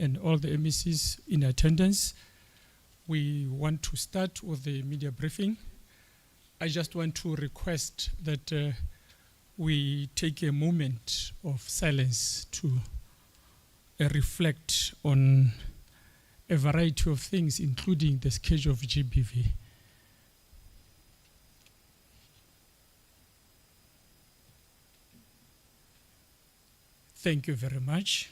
and all the MECs in attendance. We want to start with the media briefing. I just want to request that we take a moment of silence to reflect on a variety of things, including the schedule of GBV. Thank you very much.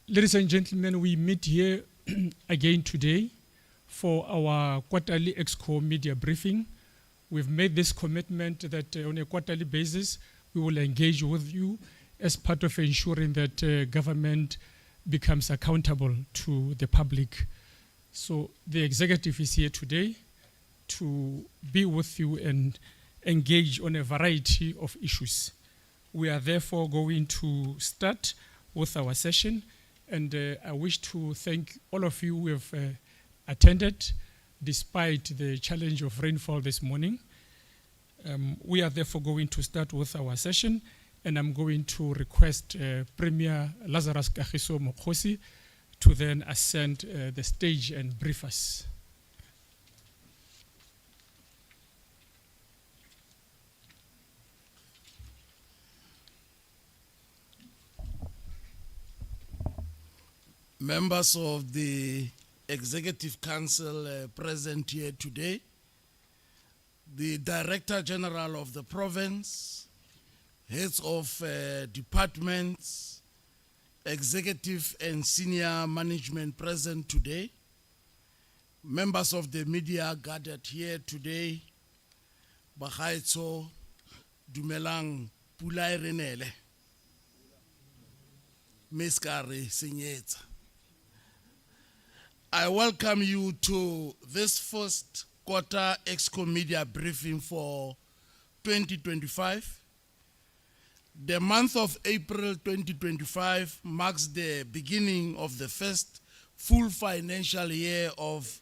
Ladies and gentlemen, we meet here again today for our quarterly EXCO media briefing. We've made this commitment that on a quarterly basis, we will engage with you as part of ensuring that government becomes accountable to the public. So the executive is here today to be with you and engage on a variety of issues. We are therefore going to start with our session, and I wish to thank all of you who have attended despite the challenge of rainfall this morning. We are therefore going to start with our session, and I'm going to request Premier Lazarus Kagiso Mokgosi to then ascend the stage and brief us. Members of the Executive Council present here today, the Director General of the province, heads of departments, executive and senior management present today, members of the media gathered here today, Kagiso, dumelang pula e re nele, meskare senyetsa. I welcome you to this first quarter EXCO media briefing for 2025. The month of April 2025 marks the beginning of the first full financial year of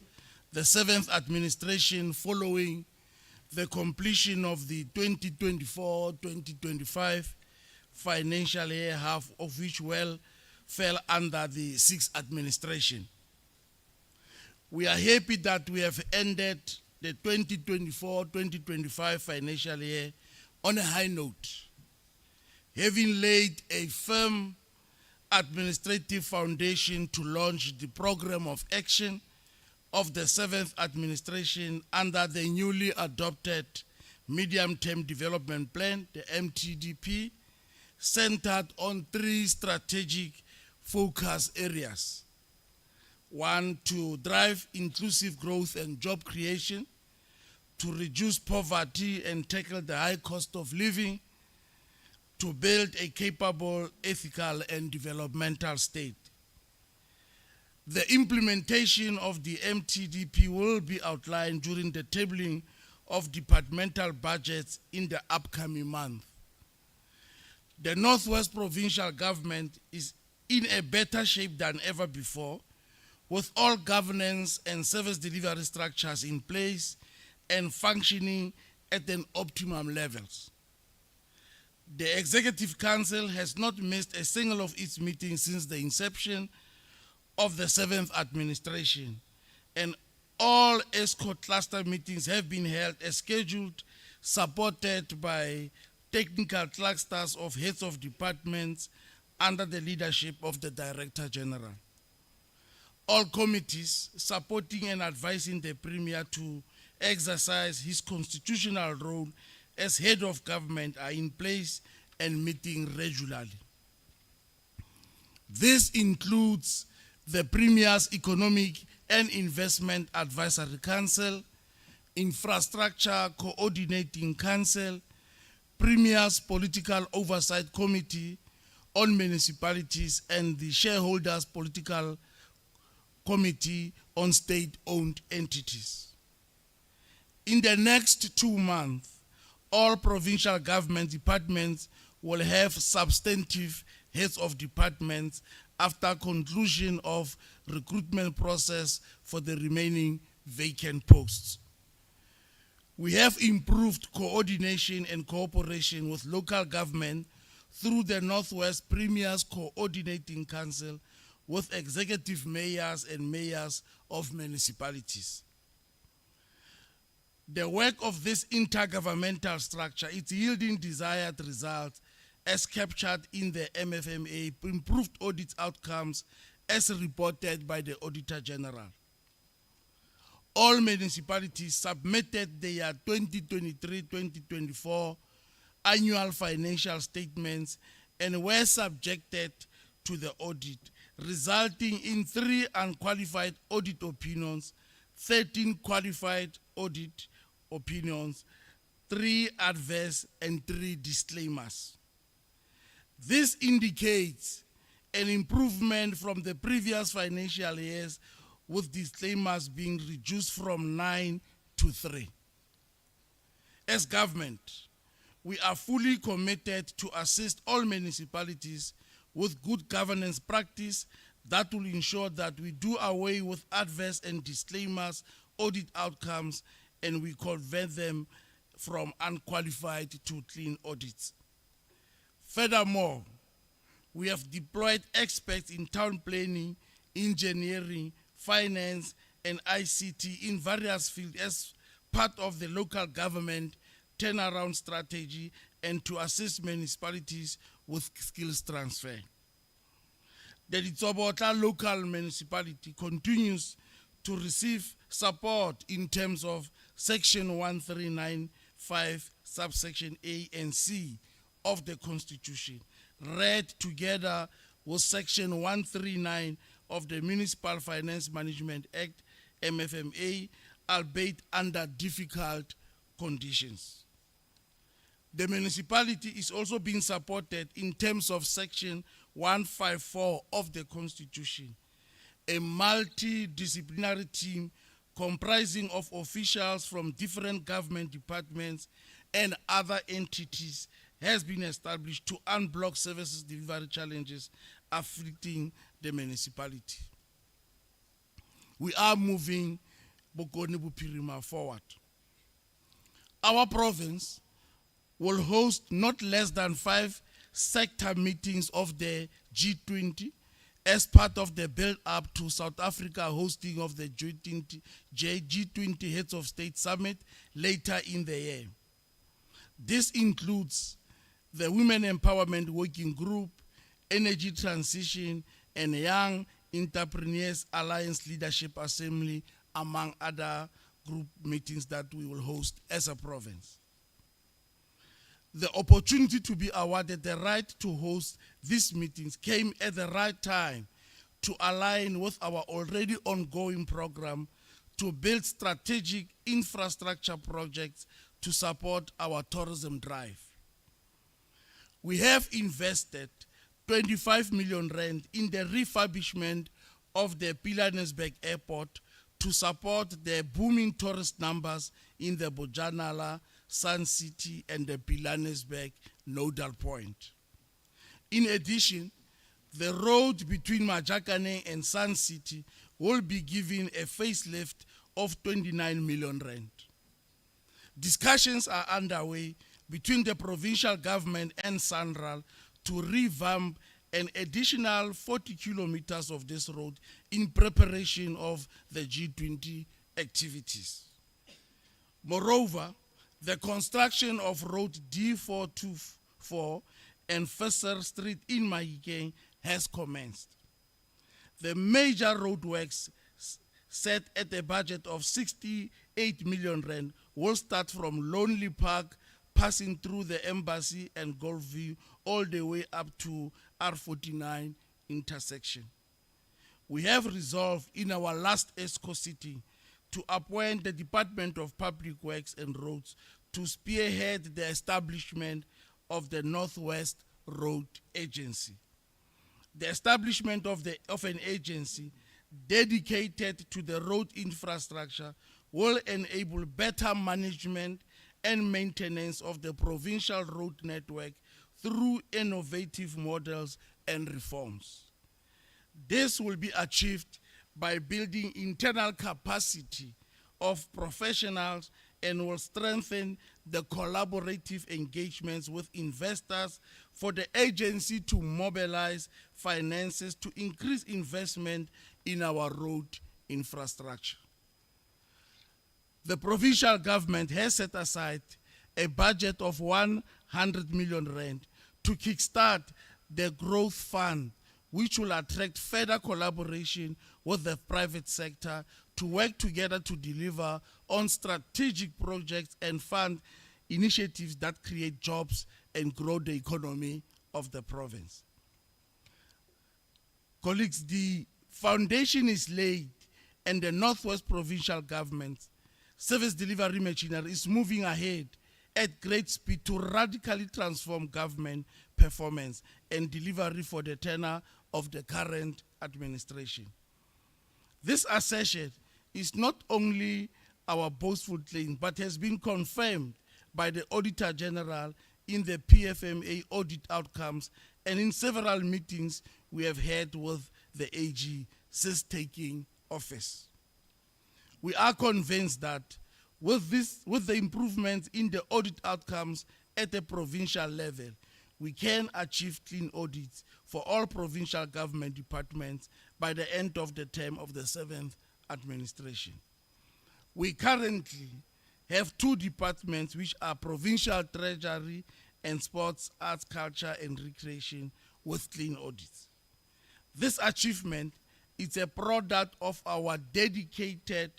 the 7th administration following the completion of the 2024-2025 financial year, half of which fell under the 6th administration. We are happy that we have ended the 2024-2025 financial year on a high note, having laid a firm administrative foundation to launch the program of action of the 7th administration under the newly adopted Medium-Term Development Plan, the MTDP, centered on 3 strategic focus areas. 1, to drive inclusive growth and job creation, to reduce poverty and tackle the high cost of living, to build a capable, ethical, and developmental state. The implementation of the MTDP will be outlined during the tabling of departmental budgets in the upcoming month. The Northwest Provincial Government is in a better shape than ever before, with all governance and service delivery structures in place and functioning at an optimum levels. The Executive Council has not missed a single of its meetings since the inception of the 7th administration, and all EXCO cluster meetings have been held as scheduled, supported by technical clusters of heads of departments under the leadership of the Director General. All committees supporting and advising the Premier to exercise his constitutional role as head of government are in place and meeting regularly. This includes the Premier's Economic and Investment Advisory Council, Infrastructure Coordinating Council, Premier's Political Oversight Committee on Municipalities, and the Shareholders Political Committee on State-Owned Entities. In the next 2 months, all provincial government departments will have substantive heads of departments after conclusion of recruitment process for the remaining vacant posts. We have improved coordination and cooperation with local government through the Northwest Premiers Coordinating Council with executive mayors and mayors of municipalities. The work of this intergovernmental structure is yielding desired results as captured in the MFMA, improved audit outcomes as reported by the Auditor General. All municipalities submitted their 2023-2024 annual financial statements and were subjected to the audit, resulting in 3 unqualified audit opinions, 13 qualified audit opinions, 3 adverse and 3 disclaimers. This indicates an improvement from the previous financial years, with disclaimers being reduced from 9 to 3. As government, we are fully committed to assist all municipalities with good governance practice that will ensure that we do away with adverse and disclaimers audit outcomes, and we convert them from unqualified to clean audits. Furthermore, we have deployed experts in town planning, engineering, finance, and ICT in various fields as part of the local government turnaround strategy and to assist municipalities with skills transfer. The Ditsobotla local municipality continues to receive support in terms of Section 1395, subsection A and C of the Constitution, read together with Section 139 of the Municipal Finance Management Act, MFMA, albeit under difficult conditions. The municipality is also being supported in terms of Section 154 of the Constitution, a multidisciplinary team comprising of officials from different government departments and other entities has been established to unblock services delivery challenges afflicting the municipality. We are moving Bokone Bupirima forward. Our province will host not less than 5 sector meetings of the G20 as part of the build-up to South Africa hosting of the G20 Heads of State Summit later in the year. This includes the Women Empowerment Working Group, Energy Transition, and Young Entrepreneurs Alliance Leadership Assembly, among other group meetings that we will host as a province. The opportunity to be awarded the right to host these meetings came at the right time to align with our already ongoing program to build strategic infrastructure projects to support our tourism drive. We have invested 25 million rand in the refurbishment of the Pilanesberg Airport to support the booming tourist numbers in the Bojanala, Sun City, and the Pilanesberg nodal point. In addition, the road between Majakane and Sun City will be given a facelift of 29 million rand. Discussions are underway between the provincial government and SANRAL to revamp an additional 40 kilometers of this road in preparation of the G20 activities. Moreover, the construction of Road D424 and Visser Street in Mahikeng has commenced. The major roadworks set at a budget of 68 million rand will start from Lonely Park, passing through the Embassy and Golfview all the way up to R49 intersection. We have resolved in our last EXCO sitting to appoint the Department of Public Works and Roads to spearhead the establishment of the Northwest Road Agency. The establishment of an agency dedicated to the road infrastructure will enable better management and maintenance of the provincial road network through innovative models and reforms. This will be achieved by building internal capacity of professionals and will strengthen the collaborative engagements with investors for the agency to mobilize finances to increase investment in our road infrastructure. The provincial government has set aside a budget of 100 million rand to kickstart the growth fund, which will attract further collaboration with the private sector to work together to deliver on strategic projects and fund initiatives that create jobs and grow the economy of the province. Colleagues, the foundation is laid and the Northwest Provincial Government service delivery machinery is moving ahead at great speed to radically transform government performance and delivery for the tenure of the current administration. This assertion is not only our boastful claim, but has been confirmed by the Auditor General in the PFMA audit outcomes and in several meetings we have had with the AG since taking office. We are convinced that with the improvements in the audit outcomes at the provincial level, we can achieve clean audits for all provincial government departments by the end of the term of the 7th administration. We currently have 2 departments which are Provincial Treasury and Sports, Arts, Culture and Recreation with clean audits. This achievement is a product of our dedicated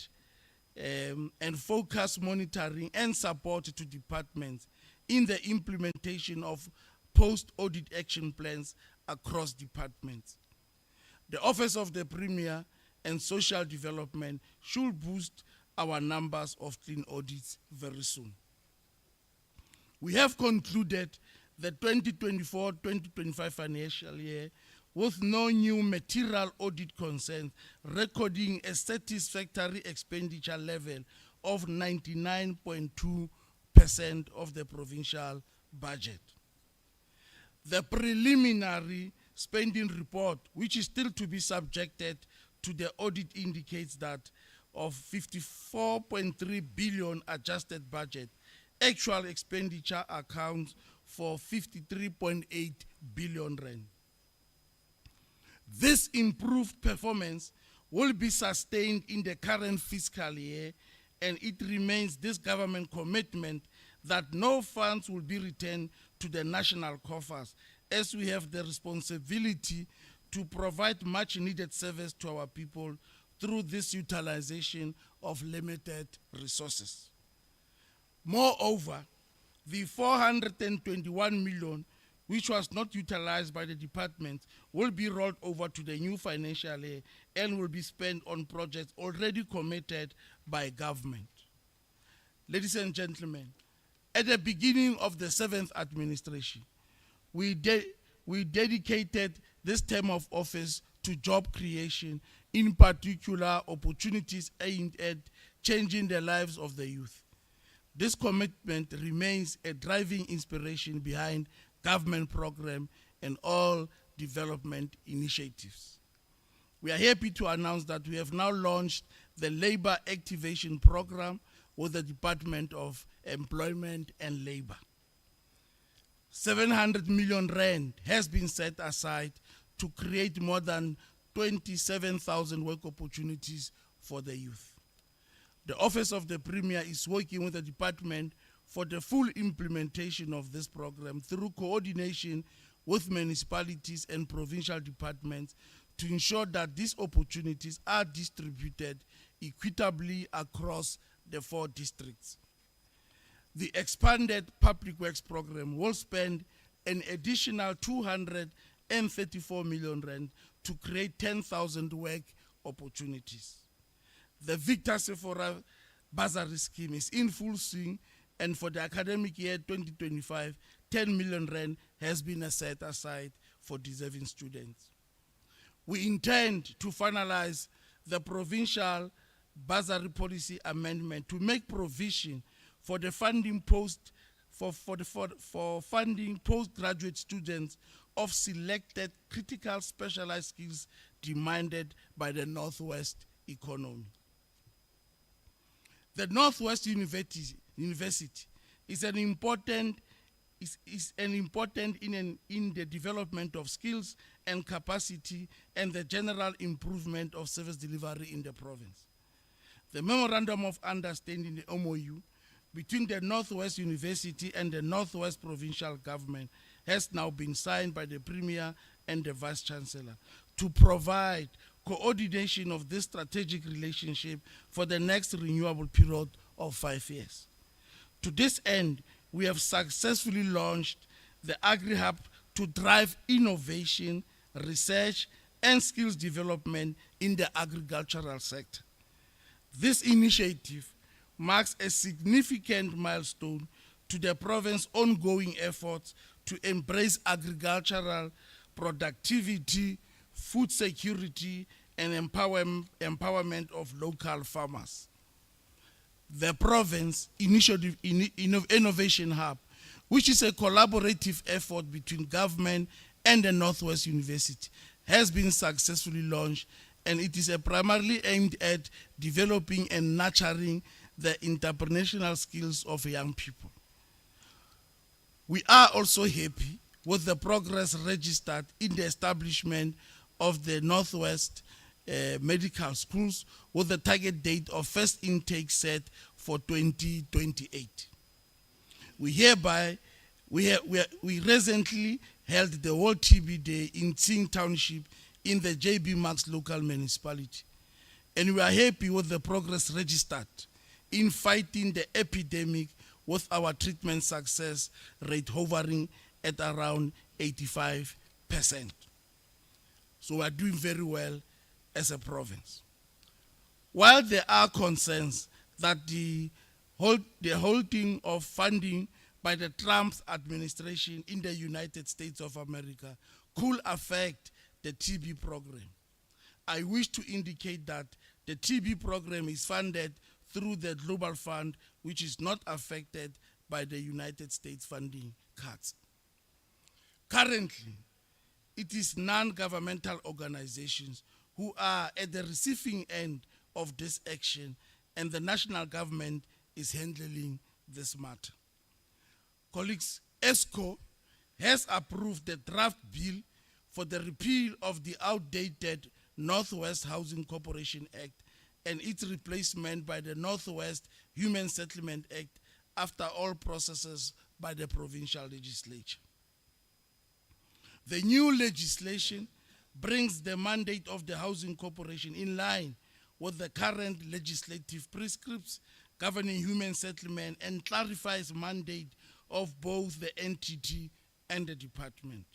and focused monitoring and support to departments in the implementation of post-audit action plans across departments. The Office of the Premier and Social Development should boost our numbers of clean audits very soon. We have concluded the 2024-2025 financial year with no new material audit concerns, recording a satisfactory expenditure level of 99.2% of the provincial budget. The preliminary spending report, which is still to be subjected to the audit, indicates that of 54.3 billion adjusted budget, actual expenditure accounts for 53.8 billion rand. This improved performance will be sustained in the current fiscal year, and it remains this government commitment that no funds will be returned to the national coffers, as we have the responsibility to provide much needed service to our people through this utilization of limited resources. Moreover, the 421 million which was not utilized by the department will be rolled over to the new financial year and will be spent on projects already committed by government. Ladies and gentlemen, at the beginning of the 7th administration, we dedicated this term of office to job creation, in particular opportunities aimed at changing the lives of the youth. This commitment remains a driving inspiration behind government program and all development initiatives. We are happy to announce that we have now launched the Labor Activation Program with the Department of Employment and Labor. 700 million rand has been set aside to create more than 27,000 work opportunities for the youth. The Office of the Premier is working with the department for the full implementation of this program through coordination with municipalities and provincial departments to ensure that these opportunities are distributed equitably across the 4 districts. The expanded public works program will spend an additional 234 million rand to create 10,000 work opportunities. The Victor Sephora bursary scheme is in full swing, and for the academic year 2025, 10 million rand has been set aside for deserving students. We intend to finalize the provincial bursary policy amendment to make provision for the funding funding postgraduate students of selected critical specialized skills demanded by the Northwest economy. The Northwest University is an important in the development of skills and capacity and the general improvement of service delivery in the province. The Memorandum of Understanding, the MOU, between the Northwest University and the Northwest Provincial Government has now been signed by the Premier and the Vice Chancellor to provide coordination of this strategic relationship for the next renewable period of 5 years. To this end, we have successfully launched the AgriHub to drive innovation, research, and skills development in the agricultural sector. This initiative marks a significant milestone to the province's ongoing efforts to embrace agricultural productivity, food security, and empowerment of local farmers. The Province Innovation Hub, which is a collaborative effort between government and the Northwest University, has been successfully launched, and it is primarily aimed at developing and nurturing the entrepreneurial skills of young people. We are also happy with the progress registered in the establishment of the Northwest medical schools, with the target date of first intake set for 2028. We recently held the World TB Day in Tsing Township in the JB Max local municipality, and we are happy with the progress registered in fighting the epidemic, with our treatment success rate hovering at around 85%. So we are doing very well as a province. While there are concerns that the holding of funding by the Trump administration in the United States of America could affect the TB program, I wish to indicate that the TB program is funded through the Global Fund, which is not affected by the United States funding cuts. Currently, it is non-governmental organizations who are at the receiving end of this action, and the national government is handling this matter. Colleagues, EXCO has approved the draft bill for the repeal of the outdated Northwest Housing Corporation Act and its replacement by the Northwest Human Settlement Act after all processes by the provincial legislature. The new legislation brings the mandate of the Housing Corporation in line with the current legislative prescripts governing human settlement and clarifies mandate of both the entity and the department.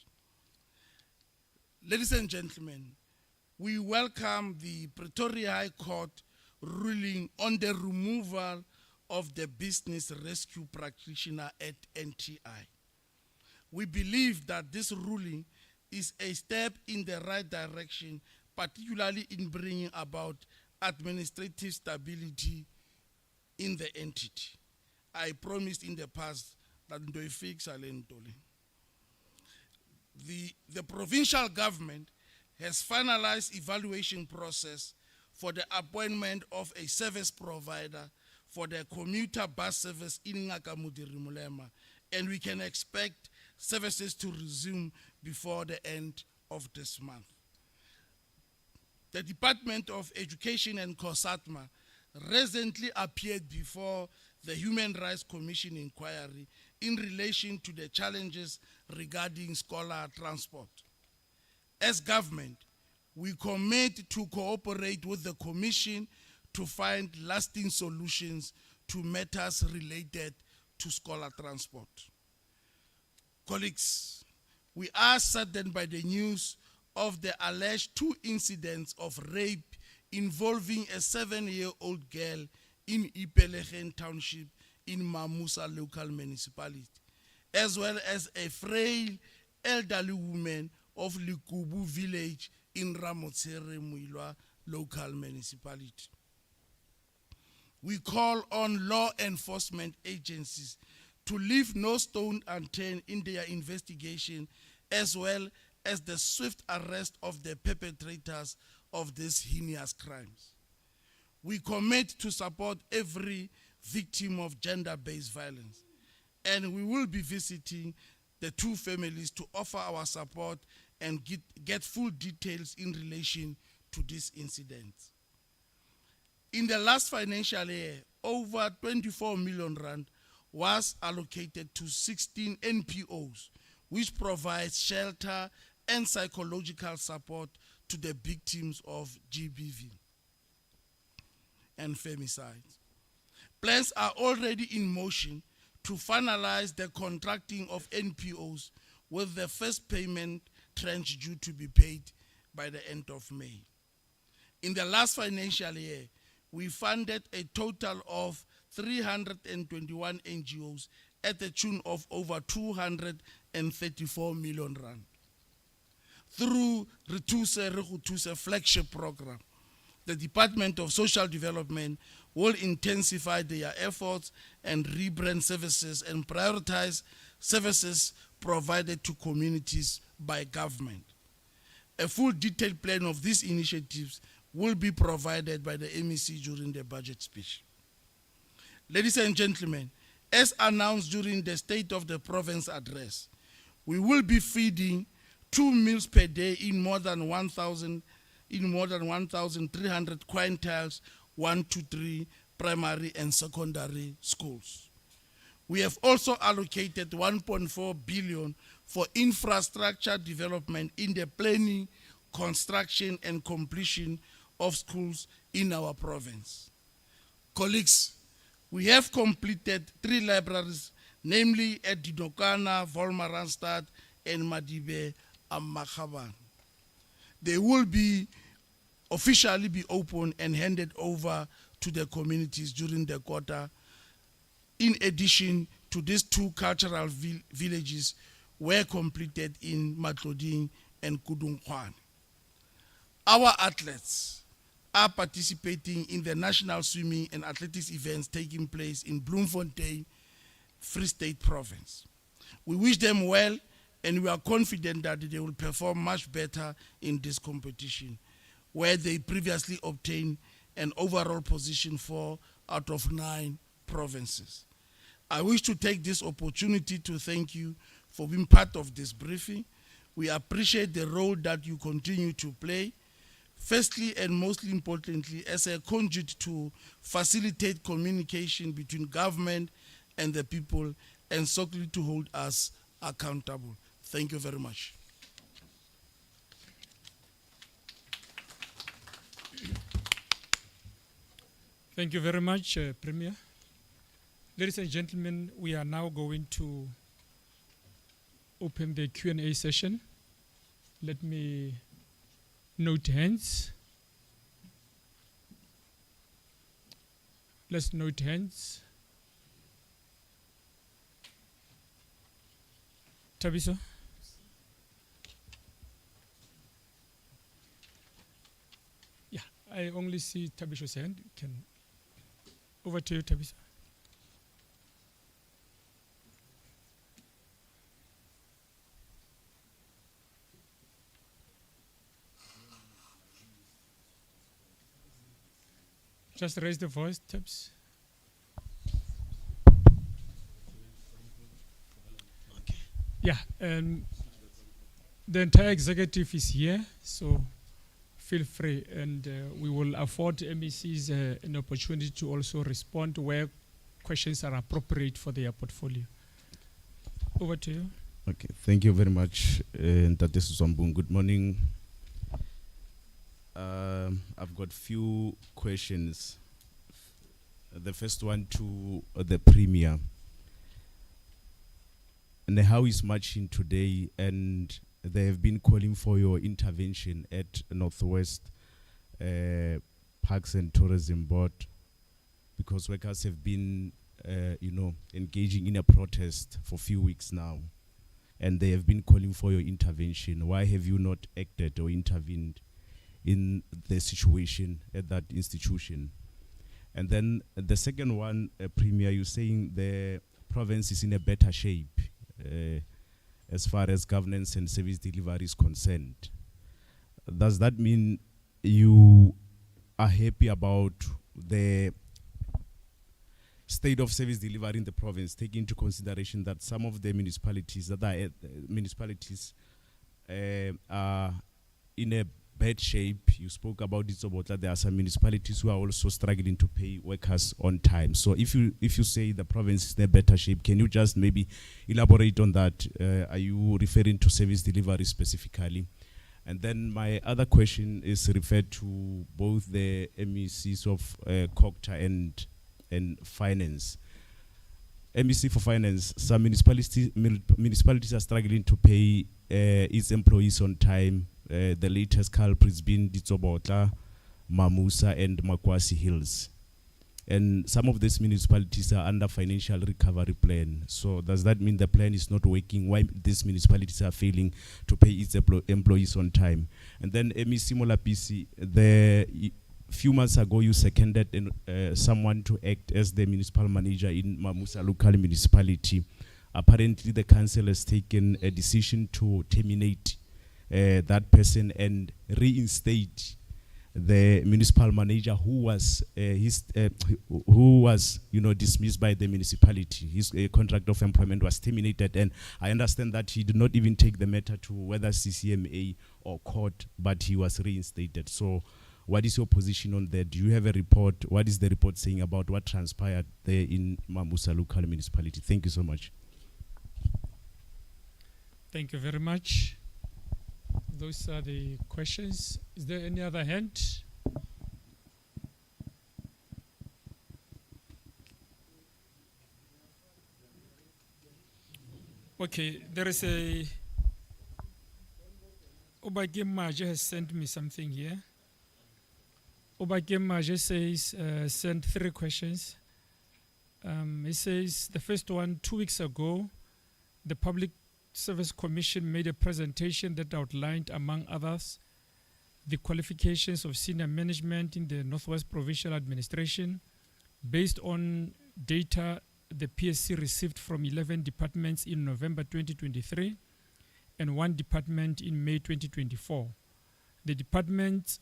Ladies and gentlemen, we welcome the Pretoria High Court ruling on the removal of the Business Rescue Practitioner Act (NTI). We believe that this ruling is a step in the right direction, particularly in bringing about administrative stability in the entity. I promised in the past that the provincial government has finalized evaluation process for the appointment of a service provider for the commuter bus service in Ngakamudiri Mulema, and we can expect services to resume before the end of this month. The Department of Education and COSATMA recently appeared before the Human Rights Commission inquiry in relation to the challenges regarding scholar transport. As government, we commit to cooperate with the Commission to find lasting solutions to matters related to scholar transport. Colleagues, we are saddened by the news of the alleged 2 incidents of rape involving a 7-year-old girl in Ipelegen Township in Mamusa local municipality, as well as a frail elderly woman of Likubu village in Ramotsere Muilwa local municipality. We call on law enforcement agencies to leave no stone unturned in their investigation, as well as the swift arrest of the perpetrators of these heinous crimes. We commit to support every victim of gender-based violence, and we will be visiting the two families to offer our support and get full details in relation to this incident. In the last financial year, over 24 million rand was allocated to 16 NPOs, which provides shelter and psychological support to the victims of GBV and femicide. Plans are already in motion to finalize the contracting of NPOs, with the first payment tranche due to be paid by the end of May. In the last financial year, we funded a total of 321 NGOs at the tune of over 234 million rand. Through Retuse flagship program, the Department of Social Development will intensify their efforts and rebrand services and prioritize services provided to communities by government. A full detailed plan of these initiatives will be provided by the MEC during the budget speech. Ladies and gentlemen, as announced during the State of the Province address, we will be feeding 2 meals per day in more than 1,300 quintiles, 1 to 3 primary and secondary schools. We have also allocated 1.4 billion for infrastructure development in the planning, construction, and completion of schools in our province. Colleagues, we have completed 3 libraries, namely at Didokana, Volmaranstad, and Madibe Amakhaban. They will be officially be opened and handed over to the communities during the quarter. In addition to these 2 cultural villages were completed in Matloding and Kudungkwan. Our athletes are participating in the national swimming and athletics events taking place in Bloemfontein, Free State Province. We wish them well, and we are confident that they will perform much better in this competition, where they previously obtained an overall position 4 out of 9 provinces. I wish to take this opportunity to thank you for being part of this briefing. We appreciate the role that you continue to play, firstly and mostly importantly, as a conduit to facilitate communication between government and the people, and secondly to hold us accountable. Thank you very much. Thank you very much, Premier. Ladies and gentlemen, we are now going to open the Q&A session. Let me note hands. Let's note hands. Kagiso. Yeah, I only see Tabiso's hand. Over to you, Kagiso. Just raise the voice, Tabs. Okay. Yeah, the entire executive is here, so feel free, and we will afford MECs an opportunity to also respond where questions are appropriate for their portfolio. Over to you. Okay, thank you very much, Ntate Susombung. Good morning. I've got few questions. The first one to the Premier. And how is marching today? And they have been calling for your intervention at Northwest Parks and Tourism Board, because workers have been, engaging in a protest for a few weeks now, and they have been calling for your intervention. Why have you not acted or intervened in the situation at that institution? And then the second one, Premier, you're saying the province is in a better shape as far as governance and service delivery is concerned. Does that mean you are happy about the state of service delivery in the province, taking into consideration that some of the municipalities that are are in a bad shape. You spoke about it about that there are some municipalities who are also struggling to pay workers on time. So if you say the province is in a better shape, can you just maybe elaborate on that? Are you referring to service delivery specifically? And then my other question is referred to both the MECs of COGTA and finance. MEC for finance, some municipalities are struggling to pay its employees on time. The latest culprits being Ditsobotla, Mamusa, and Mokgosi Hills. And some of these municipalities are under financial recovery plan. So does that mean the plan is not working? Why these municipalities are failing to pay its employees on time? And then MEC Molapisi, few months ago you seconded someone to act as the municipal manager in Mamusa local municipality. Apparently the council has taken a decision to terminate that person and reinstate the municipal manager who was dismissed by the municipality. His contract of employment was terminated, and I understand that he did not even take the matter to whether CCMA or court, but he was reinstated. So what is your position on that? Do you have a report? What is the report saying about what transpired there in Mamusa local municipality? Thank you so much. Thank you very much. Those are the questions. Is there any other hand? Okay, there is a Obakim Maje has sent me something here. Obakim Maje says, sent 3 questions. He says, the first one, 2 weeks ago, the Public Service Commission made a presentation that outlined, among others, the qualifications of senior management in the Northwest Provincial Administration based on data the PSC received from 11 departments in November 2023 and 1 department in May 2024. The departments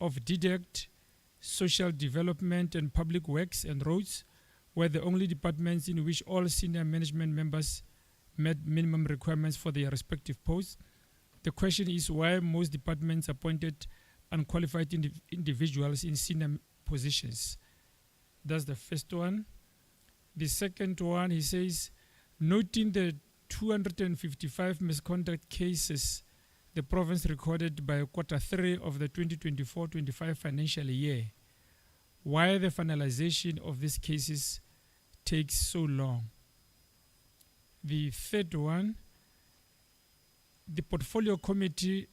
of DDECT, Social Development and Public Works and Roads were the only departments in which all senior management members met minimum requirements for their respective posts. The question is why most departments appointed unqualified individuals in senior positions. That's the first one. The second one, he says, noting the 255 misconduct cases the province recorded by Q3 of the 2024-25 financial year, why the finalization of these cases takes so long. The third one, the Portfolio Committee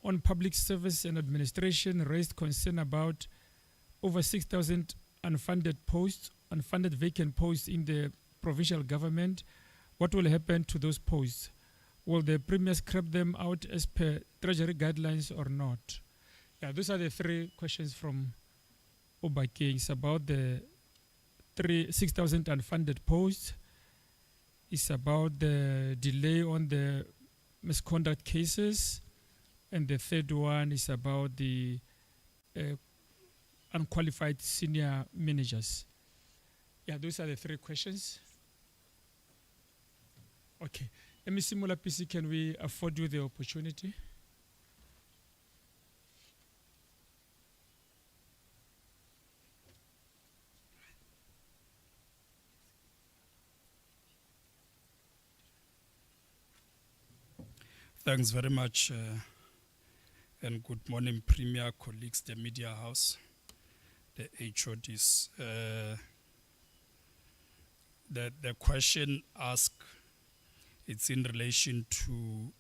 on Public Service and Administration raised concern about over 6,000 unfunded vacant posts in the provincial government. What will happen to those posts? Will the Premier scrap them out as per Treasury guidelines or not? Yeah, those are the 3 questions from Obake. It's about the 6,000 unfunded posts. It's about the delay on the misconduct cases. And the third one is about the unqualified senior managers. Yeah, those are the 3 questions. Okay. MEC Molapisi, can we afford you the opportunity? Thanks very much, and good morning, Premier, colleagues, the media house, the HODs. The question asked, it's in relation to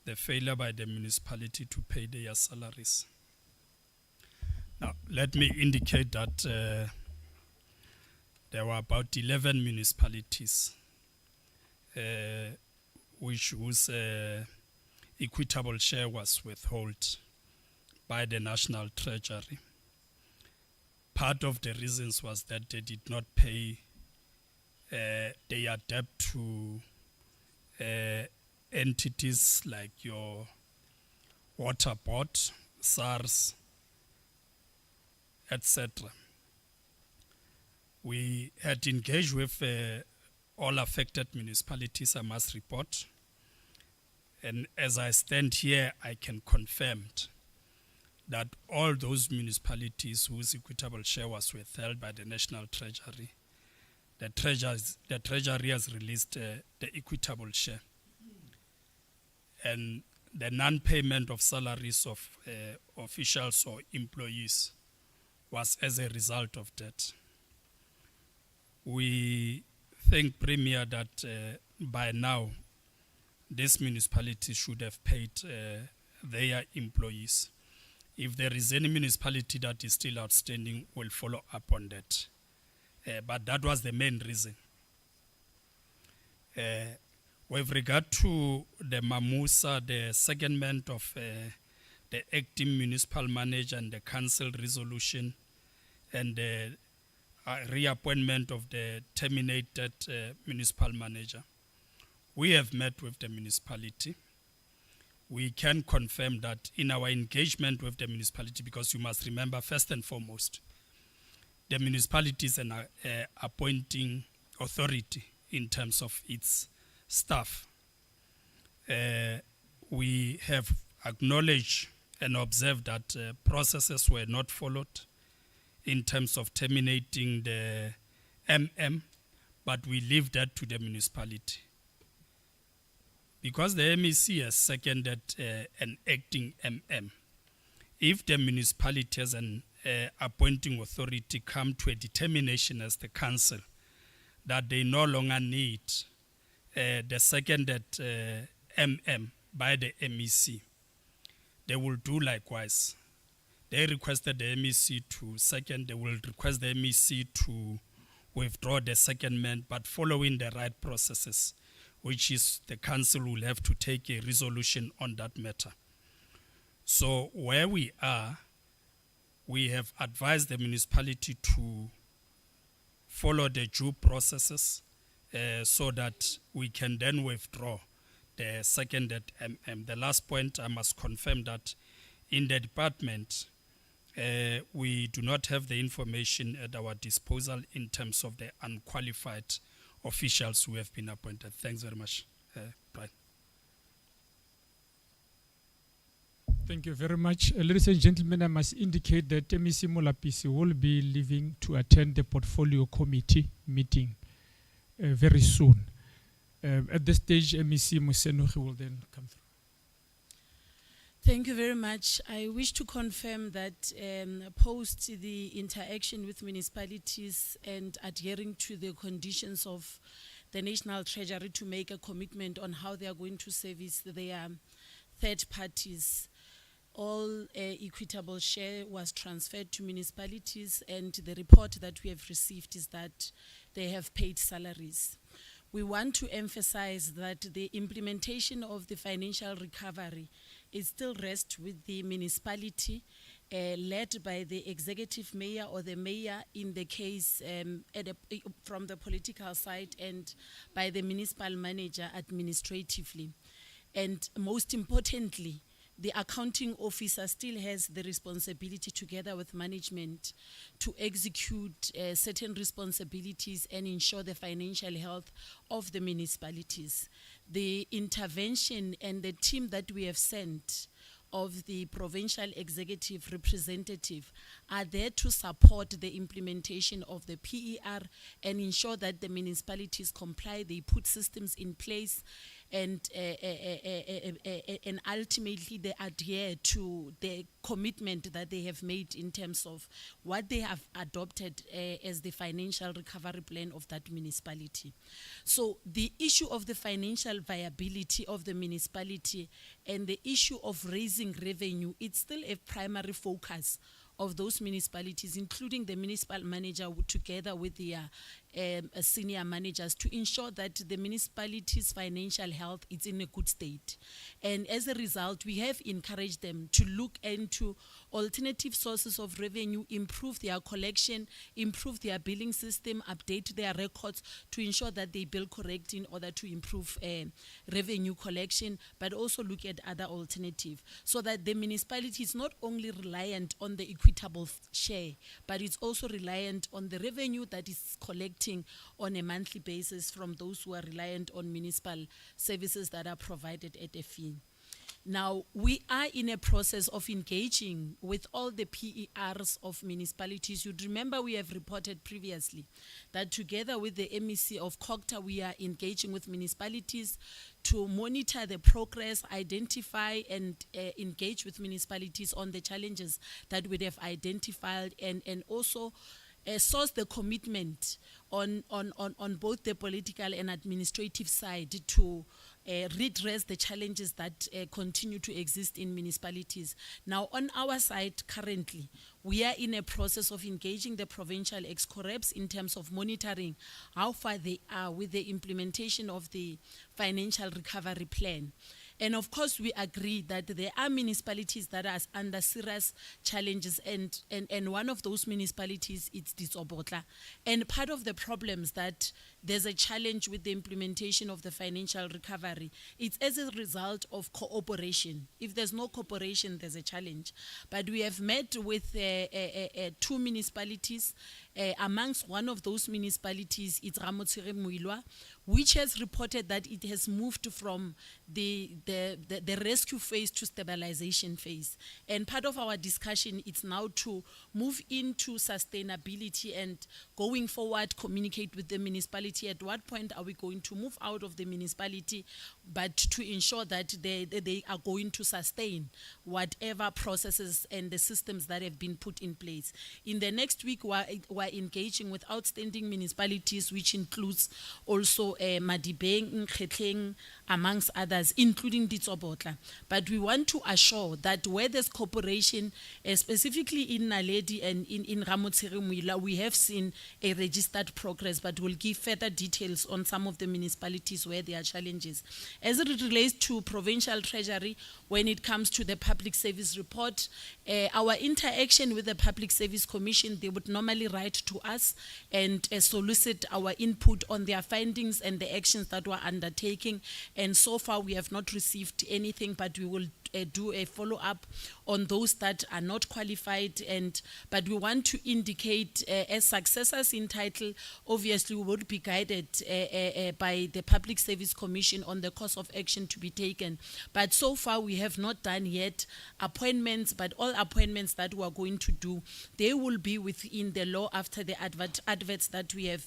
the failure by the municipality to pay their salaries. Now, let me indicate that there were about 11 municipalities whose equitable share was withheld by the National Treasury. Part of the reasons was that they did not pay their debt to entities like your water board, SARS, etc. We had engaged with all affected municipalities, I must report. And as I stand here, I can confirm that all those municipalities whose equitable share was withheld by the National Treasury, the Treasury has released the equitable share. And the non-payment of salaries of officials or employees was as a result of that. We think, Premier, that by now, this municipality should have paid their employees. If there is any municipality that is still outstanding, we'll follow up on that. But that was the main reason. With regard to the MAMUSA, the secondment of the acting municipal manager and the council resolution, and the reappointment of the terminated municipal manager, we have met with the municipality. We can confirm that in our engagement with the municipality, because you must remember, first and foremost, the municipality is an appointing authority in terms of its staff. We have acknowledged and observed that processes were not followed in terms of terminating the MM, but we leave that to the municipality. Because the MEC has seconded an acting MM, if the municipality as an appointing authority come to a determination as the council that they no longer need the seconded MM by the MEC, they will do likewise. They requested the MEC to second, they will request the MEC to withdraw the secondment, but following the right processes, which is the council will have to take a resolution on that matter. So where we are, we have advised the municipality to follow the due processes so that we can then withdraw the seconded MM. The last point, I must confirm that in the department, we do not have the information at our disposal in terms of the unqualified officials who have been appointed. Thanks very much, Brian. Thank you very much. Ladies and gentlemen, I must indicate that MEC Molapisi will be leaving to attend the portfolio committee meeting very soon. At this stage, MEC Musenogi will then come through. Thank you very much. I wish to confirm that post the interaction with municipalities and adhering to the conditions of the National Treasury to make a commitment on how they are going to service their third parties, all equitable share was transferred to municipalities, and the report that we have received is that they have paid salaries. We want to emphasize that the implementation of the financial recovery is still rests with the municipality led by the executive mayor or the mayor in the case from the political side, and by the municipal manager administratively. And most importantly, the accounting officer still has the responsibility together with management to execute certain responsibilities and ensure the financial health of the municipalities. The intervention and the team that we have sent of the provincial executive representative are there to support the implementation of the PER and ensure that the municipalities comply, they put systems in place, and ultimately they adhere to the commitment that they have made in terms of what they have adopted as the financial recovery plan of that municipality. So the issue of the financial viability of the municipality and the issue of raising revenue, it's still a primary focus of those municipalities, including the municipal manager together with their senior managers to ensure that the municipality's financial health is in a good state. And as a result, we have encouraged them to look into alternative sources of revenue, improve their collection, improve their billing system, update their records to ensure that they bill correct in order to improve revenue collection, but also look at other alternatives so that the municipality is not only reliant on the equitable share, but it's also reliant on the revenue that is collecting on a monthly basis from those who are reliant on municipal services that are provided at a fee. Now, we are in a process of engaging with all the PERs of municipalities. You'd remember we have reported previously that together with the MEC of COGTA, we are engaging with municipalities to monitor the progress, identify and engage with municipalities on the challenges that we have identified, and also source the commitment on both the political and administrative side to redress the challenges that continue to exist in municipalities. Now, on our side, currently, we are in a process of engaging the provincial EXCO reps in terms of monitoring how far they are with the implementation of the financial recovery plan. And of course, we agree that there are municipalities that are under serious challenges, and one of those municipalities is Ditsobotla. And part of the problems that there's a challenge with the implementation of the financial recovery, it's as a result of cooperation. If there's no cooperation, there's a challenge. But we have met with 2 municipalities. Amongst one of those municipalities, it's Ramotshere Muilwa, which has reported that it has moved from the rescue phase to stabilization phase. And part of our discussion is now to move into sustainability and going forward, communicate with the municipality. At what point are we going to move out of the municipality, but to ensure that they are going to sustain whatever processes and the systems that have been put in place. In the next week, we're engaging with outstanding municipalities, which includes also Madibeng, Nkgetleng, amongst others, including Ditsobotla. But we want to assure that where there's cooperation, specifically in Naledi and in Ramotshere Muilwa, we have seen a registered progress, but we'll give further details on some of the municipalities where there are challenges. As it relates to provincial treasury, when it comes to the public service report, our interaction with the Public Service Commission, they would normally write to us and solicit our input on their findings and the actions that we're undertaking. And so far, we have not received anything, but we will do a follow-up on those that are not qualified. But we want to indicate as successors in title, obviously we would be guided by the Public Service Commission on the course of action to be taken. But so far, we have not done yet appointments, but all appointments that we are going to do, they will be within the law after the adverts that we have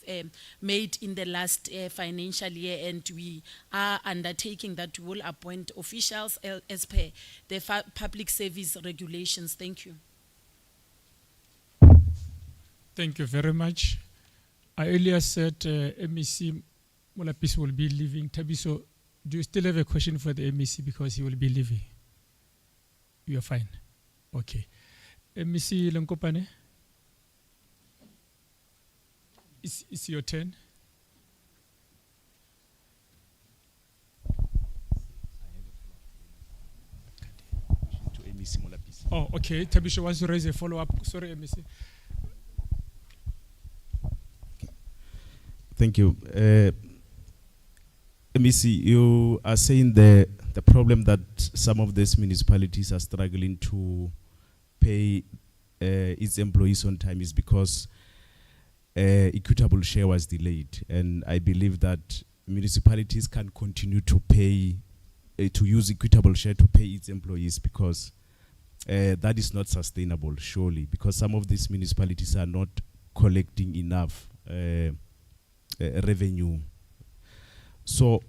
made in the last financial year, and we are undertaking that we will appoint officials as per the public service regulations. Thank you. Thank you very much. I earlier said MEC Molapisi will be leaving. Tabiso, do you still have a question for the MEC because he will be leaving? You are fine. Okay. MEC Lenkopane, it's your turn. Oh, okay. Tabisha wants to raise a follow-up. Sorry, MEC. Thank you. MEC, you are saying the problem that some of these municipalities are struggling to pay its employees on time is because equitable share was delayed. And I believe that municipalities can continue to pay, to use equitable share to pay its employees, because that is not sustainable, surely, because some of these municipalities are not collecting enough revenue. So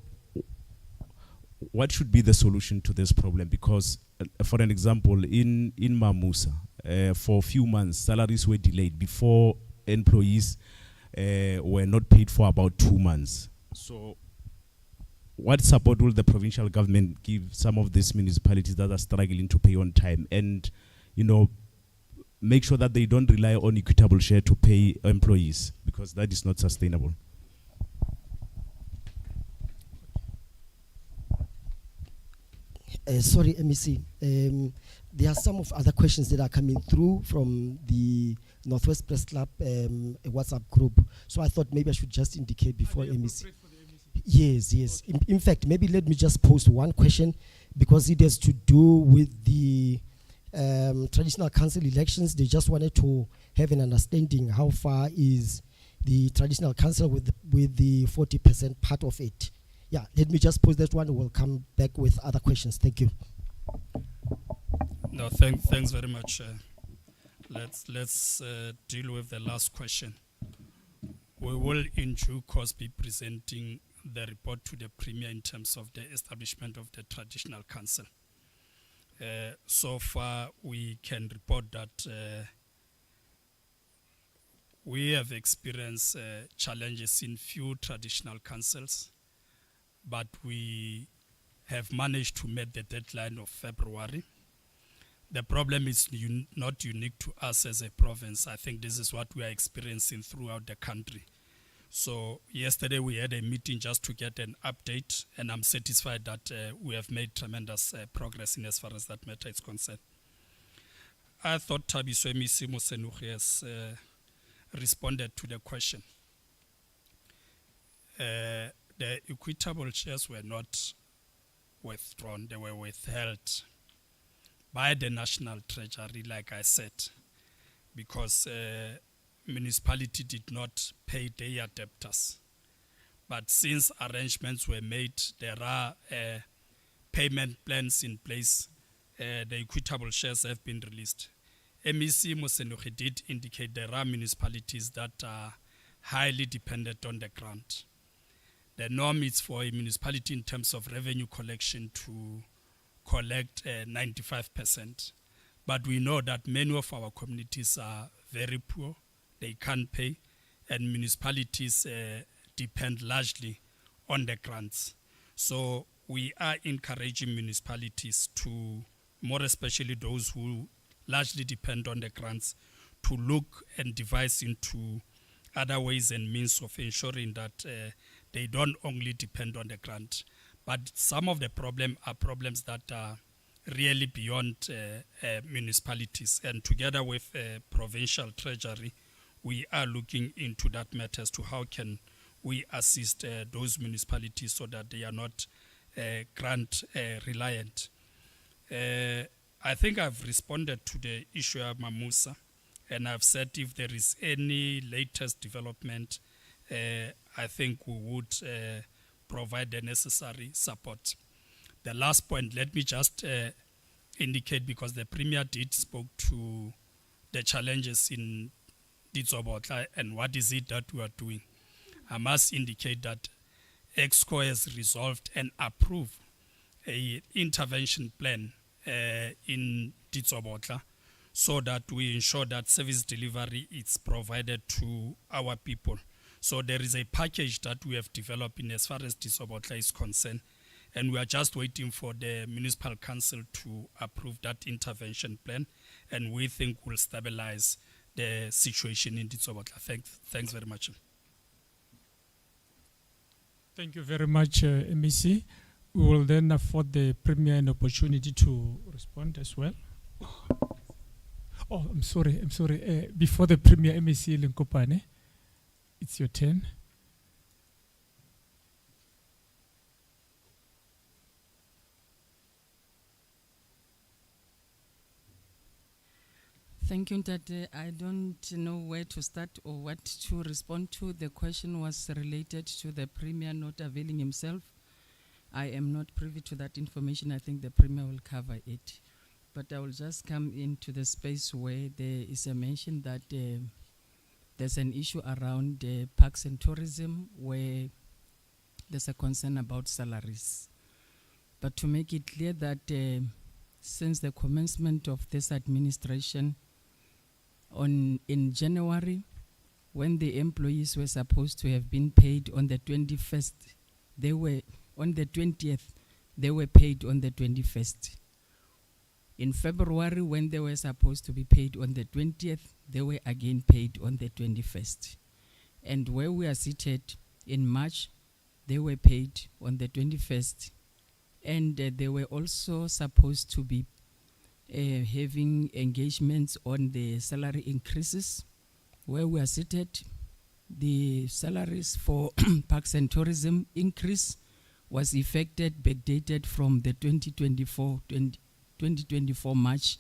what should be the solution to this problem? Because for an example, in Mamusa, for a few months, salaries were delayed before employees were not paid for about 2 months. So what support will the provincial government give some of these municipalities that are struggling to pay on time? And, you know, make sure that they don't rely on equitable share to pay employees, because that is not sustainable. Sorry, MEC. There are some of other questions that are coming through from the Northwest Press Club WhatsApp group. So I thought maybe I should just indicate before MEC. Yes, yes. In fact, maybe let me just pose one question, because it has to do with the traditional council elections. They just wanted to have an understanding how far is the traditional council with the 40% part of it. Yeah, let me just pose that one. We'll come back with other questions. Thank you. No, thanks very much. Let's deal with the last question. We will in due course be presenting the report to the Premier in terms of the establishment of the traditional council. So far, we can report that we have experienced challenges in few traditional councils, but we have managed to meet the deadline of February. The problem is not unique to us as a province. I think this is what we are experiencing throughout the country. So yesterday we had a meeting just to get an update, and I'm satisfied that we have made tremendous progress in as far as that matter is concerned. I thought Kagiso MEC has responded to the question. The equitable shares were not withdrawn, they were withheld by the National Treasury, like I said, because municipality did not pay their debtors. But since arrangements were made, there are payment plans in place, the equitable shares have been released. MEC Mosenukhi did indicate there are municipalities that are highly dependent on the grant. The norm is for a municipality in terms of revenue collection to collect 95%. But we know that many of our communities are very poor, they can't pay, and municipalities depend largely on the grants. So we are encouraging municipalities to, more especially those who largely depend on the grants, to look and devise into other ways and means of ensuring that they don't only depend on the grant. But some of the problem are problems that are really beyond municipalities. And together with Provincial Treasury, we are looking into that matter as to how can we assist those municipalities so that they are not grant reliant. I think I've responded to the issue of Mamusa, and I've said if there is any latest development, I think we would provide the necessary support. The last point, let me just indicate, because the Premier did spoke to the challenges in Ditsobotla and what is it that we are doing. I must indicate that EXCO has resolved and approved an intervention plan in Ditsobotla, so that we ensure that service delivery is provided to our people. So there is a package that we have developed in as far as Ditsobotla is concerned, and we are just waiting for the Municipal Council to approve that intervention plan, and we think will stabilize the situation in Ditsobotla. Thanks very much. Thank you very much, MEC. We will then afford the Premier an opportunity to respond as well. Oh, I'm sorry. Before the Premier, MEC Linkopane, it's your turn. Thank you, Ntate. I don't know where to start or what to respond to. The question was related to the Premier not availing himself. I am not privy to that information. I think the Premier will cover it. But I will just come into the space where there is a mention that there's an issue around parks and tourism where there's a concern about salaries. But to make it clear that since the commencement of this administration in January, when the employees were supposed to have been paid on the 21st, they were on the 20th, they were paid on the 21st. In February, when they were supposed to be paid on the 20th, they were again paid on the 21st. And where we are seated in March, they were paid on the 21st. And they were also supposed to be having engagements on the salary increases. Where we are seated, the salaries for parks and tourism increase was effected, backdated from the 2024 March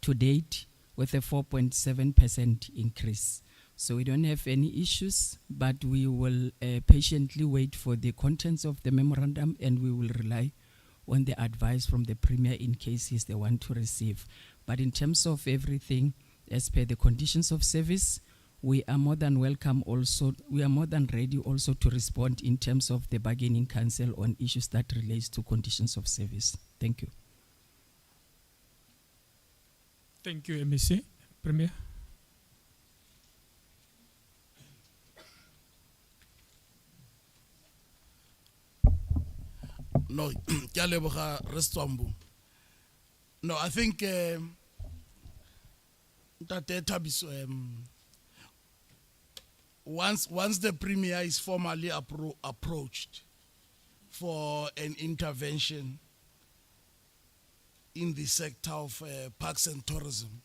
to date with a 4.7% increase. So we don't have any issues, but we will patiently wait for the contents of the memorandum, and we will rely on the advice from the Premier in case he's the one to receive. But in terms of everything, as per the conditions of service, we are more than welcome also, we are more than ready also to respond in terms of the bargaining council on issues that relates to conditions of service. Thank you. Thank you, MEC. Premier. No, ke a leboga Restswambu. No, I think Ntate Thabiso, once the Premier is formally approached for an intervention in the sector of parks and tourism,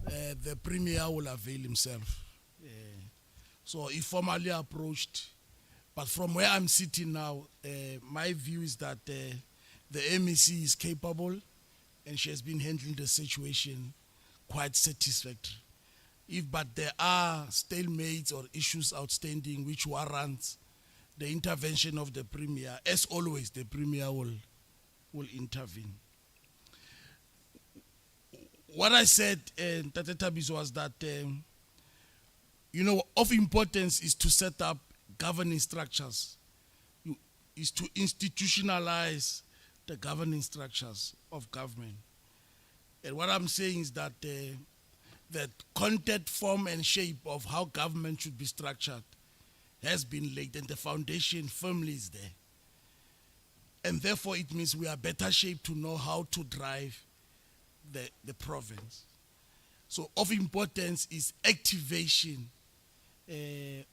the Premier will avail himself. So if formally approached, but from where I'm sitting now, my view is that the MEC is capable and she has been handling the situation quite satisfactory. But there are stalemates or issues outstanding which warrants the intervention of the Premier, as always, the Premier will intervene. What I said, Tate Thabiso, was that, of importance is to set up governing structures, is to institutionalize the governing structures of government. And what I'm saying is that the content, form, and shape of how government should be structured has been laid, and the foundation firmly is there. And therefore, it means we are better shaped to know how to drive the province. So of importance is activation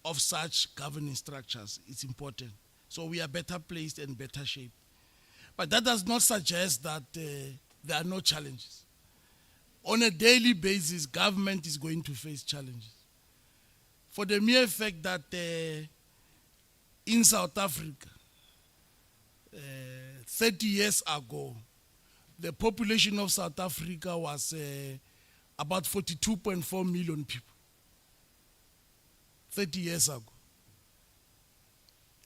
of such governing structures. It's important. So we are better placed and better shaped. But that does not suggest that there are no challenges. On a daily basis, government is going to face challenges. For the mere fact that in South Africa, 30 years ago, the population of South Africa was about 42.4 million people. 30 years ago.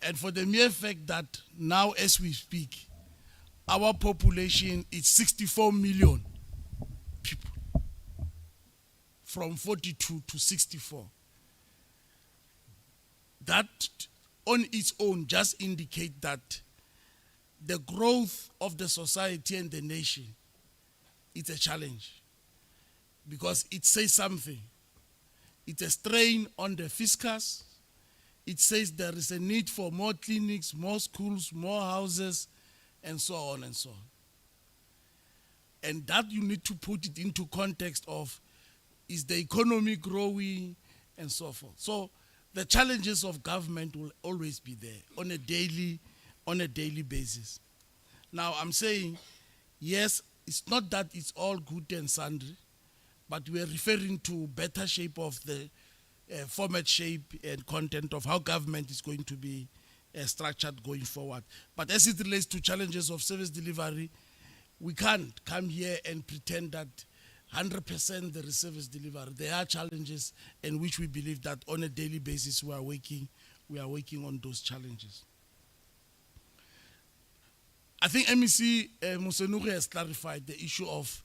And for the mere fact that now, as we speak, our population is 64 million people, from 42 to 64. That on its own just indicates that the growth of the society and the nation is a challenge, because it says something. It's a strain on the fiscus. It says there is a need for more clinics, more schools, more houses, and so on and so on. And that you need to put it into context of, is the economy growing, and so forth. So the challenges of government will always be there on a daily basis. Now I'm saying, yes, it's not that it's all good and sundry, but we're referring to better shape of the format, shape, and content of how government is going to be structured going forward. But as it relates to challenges of service delivery, we can't come here and pretend that 100% there is service delivery. There are challenges, in which we believe that on a daily basis we are working on those challenges. I think MEC Mosenuri has clarified the issue of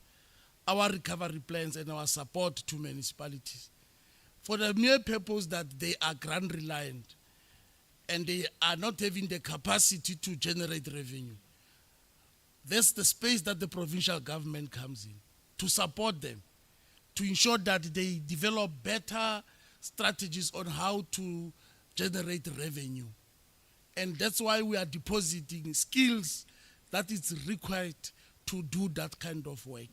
our recovery plans and our support to municipalities, for the mere purpose that they are grant reliant and they are not having the capacity to generate revenue. That's the space that the provincial government comes in, to support them, to ensure that they develop better strategies on how to generate revenue. And that's why we are depositing skills that is required to do that kind of work.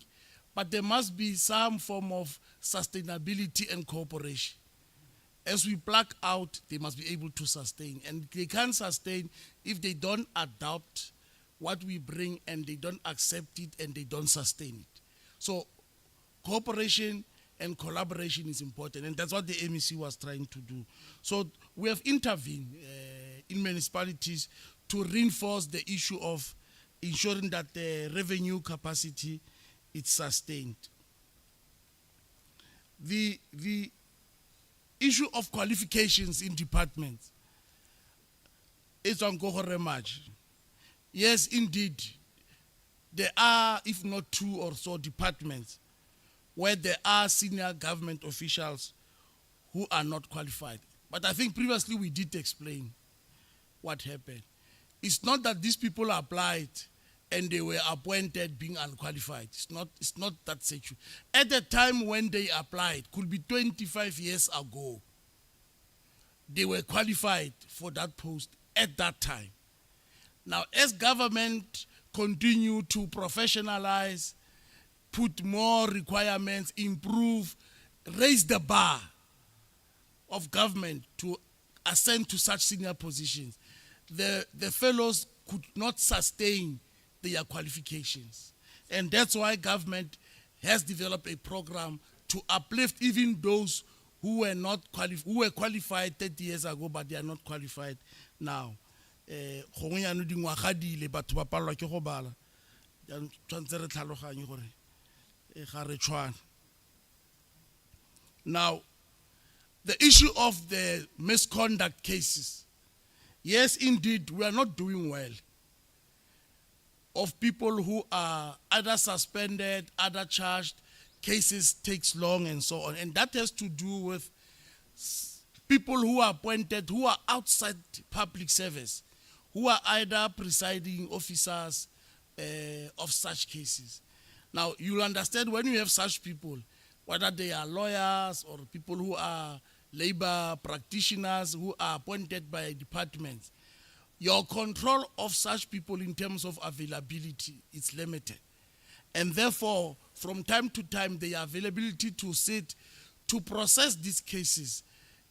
but there must be some form of sustainability and cooperation. As we pluck out, they must be able to sustain. And they can't sustain if they don't adopt what we bring and they don't accept it and they don't sustain it. So cooperation and collaboration is important, and that's what the MEC was trying to do. So we have intervened in municipalities to reinforce the issue of ensuring that the revenue capacity is sustained. The issue of qualifications in departments is on Gohoremaj. Yes, indeed, there are, if not 2 or so departments where there are senior government officials who are not qualified. But I think previously we did explain what happened. It's not that these people applied and they were appointed being unqualified. It's not that situation. At the time when they applied, could be 25 years ago, they were qualified for that post at that time. Now, as government continue to professionalize, put more requirements, improve, raise the bar of government to ascend to such senior positions, the fellows could not sustain their qualifications. And that's why government has developed a program to uplift even those who were not who were qualified 30 years ago, but they are not qualified now. Now, the issue of the misconduct cases. Yes, indeed, we are not doing well. Of people who are either suspended, either charged, cases takes long and so on. And that has to do with people who are appointed, who are outside public service, who are either presiding officers of such cases. Now, you'll understand when you have such people, whether they are lawyers or people who are labor practitioners who are appointed by departments, your control of such people in terms of availability is limited. And therefore, from time to time, their availability to sit, to process these cases,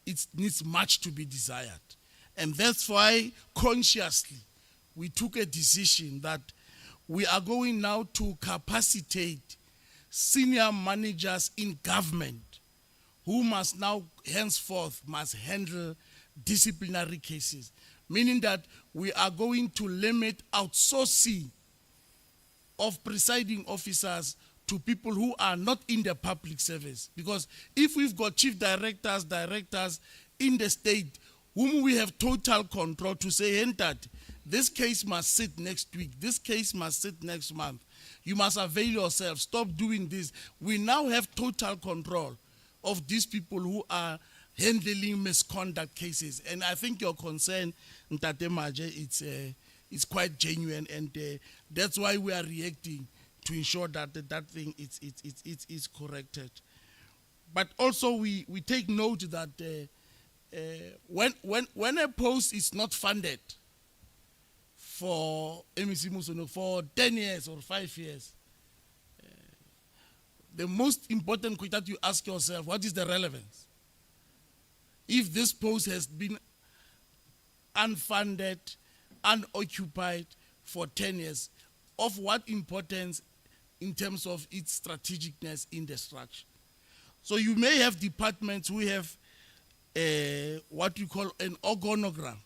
it needs much to be desired. And that's why, consciously, we took a decision that we are going now to capacitate senior managers in government who must now henceforth must handle disciplinary cases, meaning that we are going to limit outsourcing of presiding officers to people who are not in the public service. Because if we've got chief directors in the state whom we have total control to say, that this case must sit next week, this case must sit next month, you must avail yourself, stop doing this. We now have total control of these people who are handling misconduct cases. And I think your concern, Ntate Maje, it's quite genuine, and that's why we are reacting to ensure that that thing is corrected. But also we take note that when a post is not funded for MEC Musono for 10 years or 5 years, the most important question that you ask yourself, what is the relevance? If this post has been unfunded, unoccupied for 10 years, of what importance in terms of its strategicness in the structure? So you may have departments who have what you call an organogram,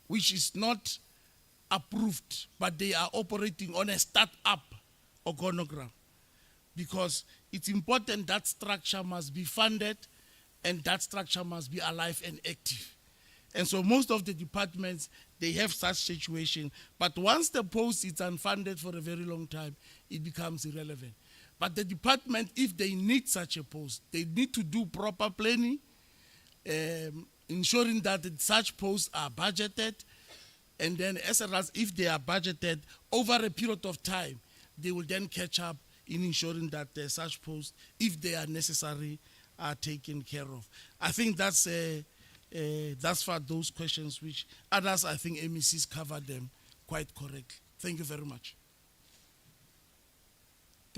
which is not approved, but they are operating on a start-up organogram, because it's important that structure must be funded and that structure must be alive and active. And so most of the departments, they have such situation. But once the post is unfunded for a very long time, it becomes irrelevant. But the department, if they need such a post, they need to do proper planning, ensuring that such posts are budgeted. And then as a result, if they are budgeted over a period of time, they will then catch up in ensuring that such posts, if they are necessary, are taken care of. I think that's for those questions, which others, I think MECs covered them quite correctly. Thank you very much.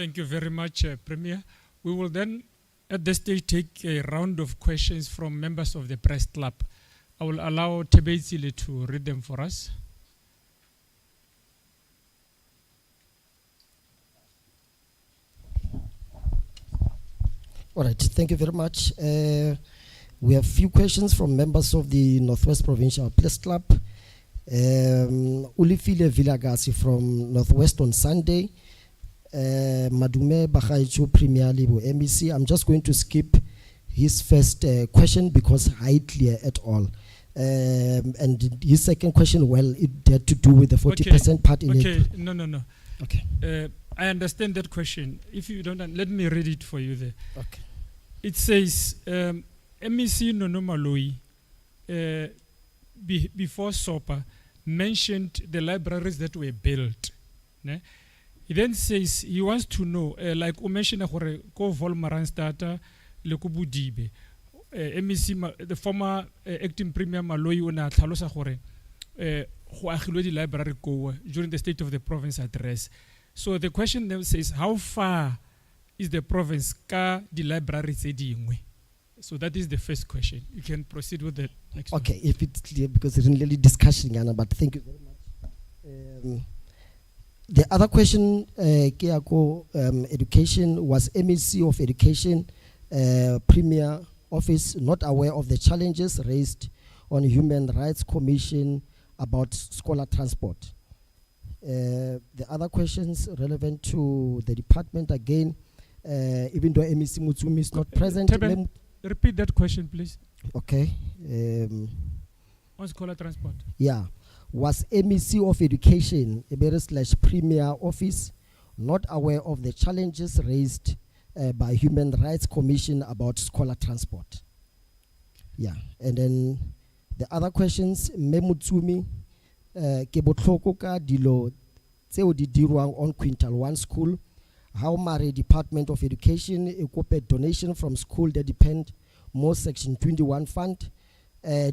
Thank you very much, Premier. We will then, at this stage, take a round of questions from members of the press club. I will allow Tebetsile to read them for us. All right, thank you very much. We have few questions from members of the Northwest Provincial Press Club. Ulifile Villagasi from Northwest on Sunday. Madume Bakaichu Premier Libo MEC. I'm just going to skip his first question because I clear at all. And his second question, well, it had to do with the 40% part in Okay, it. no. Okay. I understand that question. If you don't, let me read it for you there. Okay. It says, MEC Nonomaloi, before SOPA, mentioned the libraries that were built. Ne? He then says he wants to know, like we mentioned, ko Volmaran's data, le ko Budibe. MEC, the former acting premier Maloi ona tlhalosa gore go agilwe di library ko during the State of the Province address. So the question then says, how far is the province ka di library tse dingwe? So that is the first question. You can proceed with the next one. Okay, if it's clear, because it's really discussion, Yana, but thank you very much. The other question, Kiako, education, was MEC of Education, Premier Office, not aware of the challenges raised on Human Rights Commission about scholar transport. The other questions relevant to the department, again, even though MEC Mutsumi is not present. Teben, repeat that question, please. Okay. On scholar transport. Yeah. Was MEC of Education, Premier Office, not aware of the challenges raised by Human Rights Commission about scholar transport? Yeah. And then the other questions, Memutsumi, Kebotloko ka dilo tseo di dirwang on Quintal 1 school, how Mare Department of Education equipped donation from school that depend more Section 21 fund.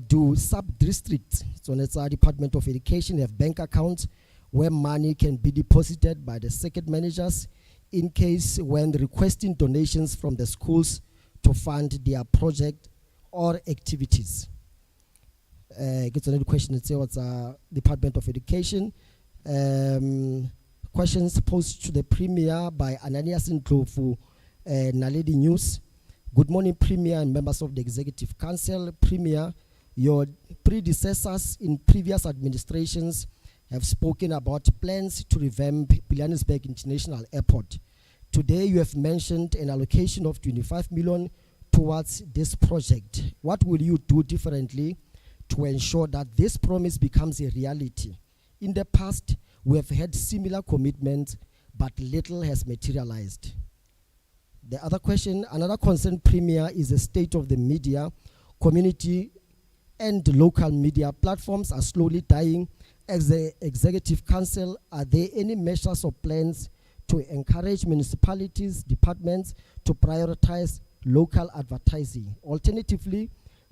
Do sub-districts, so that's our Department of Education, have bank accounts where money can be deposited by the circuit managers in case when requesting donations from the schools to fund their project or activities. Gets another question. It's what's Department of Education. Questions posed to the Premier by Ananias Ndlovu, Naledi News. Good morning, Premier and members of the Executive Council. Premier, your predecessors in previous administrations have spoken about plans to revamp Pilanesberg International Airport. Today, you have mentioned an allocation of 25 million towards this project. What will you do differently to ensure that this promise becomes a reality? In the past, we have had similar commitments, but little has materialized. The other question, another concern, Premier, is the state of the media. Community and local media platforms are slowly dying. As the Executive Council, are there any measures or plans to encourage municipalities, departments to prioritize local advertising? Alternatively,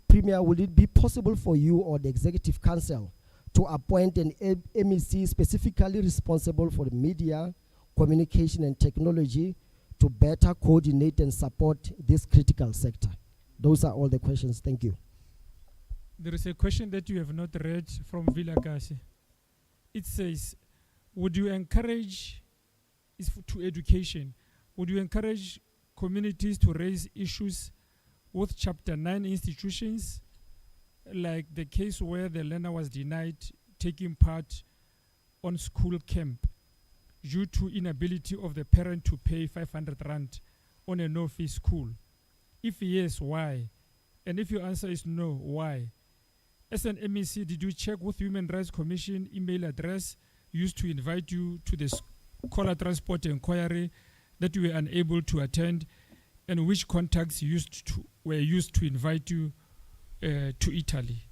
Premier, would it be possible for you or the Executive Council to appoint an MEC specifically responsible for the media, communication and technology to better coordinate and support this critical sector? Those are all the questions. Thank you. There is a question that you have not read from Villagasi. It says, would you encourage, to education, would you encourage communities to raise issues with Chapter 9 institutions, like the case where the learner was denied taking part on school camp due to inability of the parent to pay 500 rand on a no-fee school? If yes, why? And if your answer is no, why? As an MEC, did you check with Human Rights Commission email address used to invite you to the scholar transport inquiry that you were unable to attend, and which contacts were used to invite you to Italy?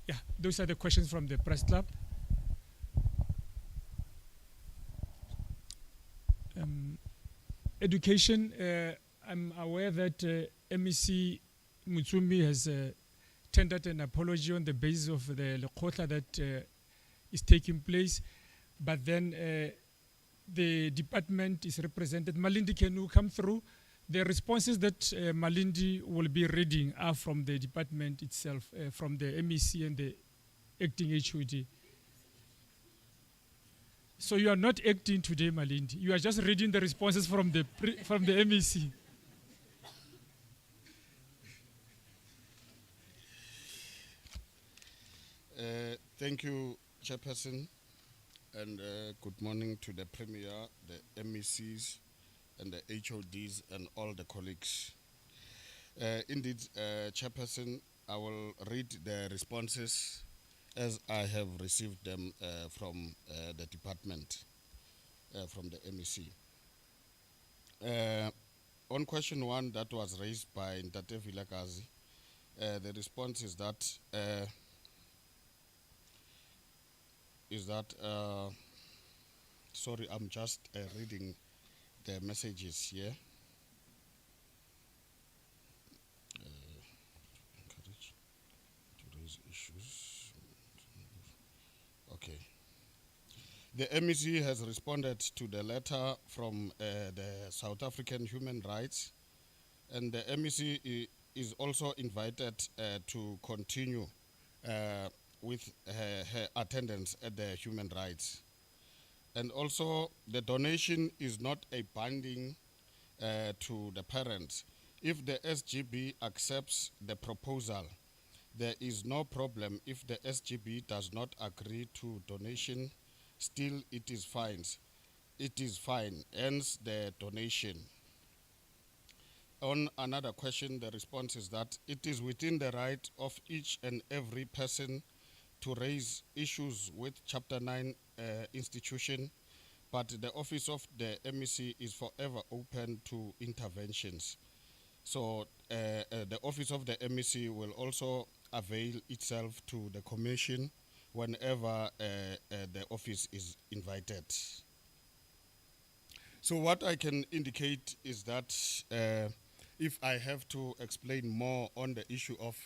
Yeah, those are the questions from the press club. Education, I'm aware that MEC Mutsumi has tendered an apology on the basis of the Lekgotla that is taking place, but then the department is represented. Malindi, can you come through? The responses that Malindi will be reading are from the department itself, from the MEC and the acting HOD. So you are not acting today, Malindi. You are just reading the responses from the from the MEC. Thank you, Chairperson, and good morning to the Premier, the MECs, and the HODs, and all the colleagues. Indeed, Chairperson, I will read the responses as I have received them from the department, from the MEC. On question 1 that was raised by Ntate Vilakazi, the response is that sorry, I'm just reading the messages here. Encourage to raise issues. Okay. The MEC has responded to the letter from the South African Human Rights, and the MEC is also invited to continue with her attendance at the human rights. And also, the donation is not a binding to the parents. If the SGB accepts the proposal, there is no problem. If the SGB does not agree to donation, still it is fine. It is fine, hence the donation. On another question, the response is that it is within the right of each and every person to raise issues with Chapter 9 institution, but the office of the MEC is forever open to interventions. So the office of the MEC will also avail itself to the commission whenever the office is invited. So what I can indicate is that if I have to explain more on the issue of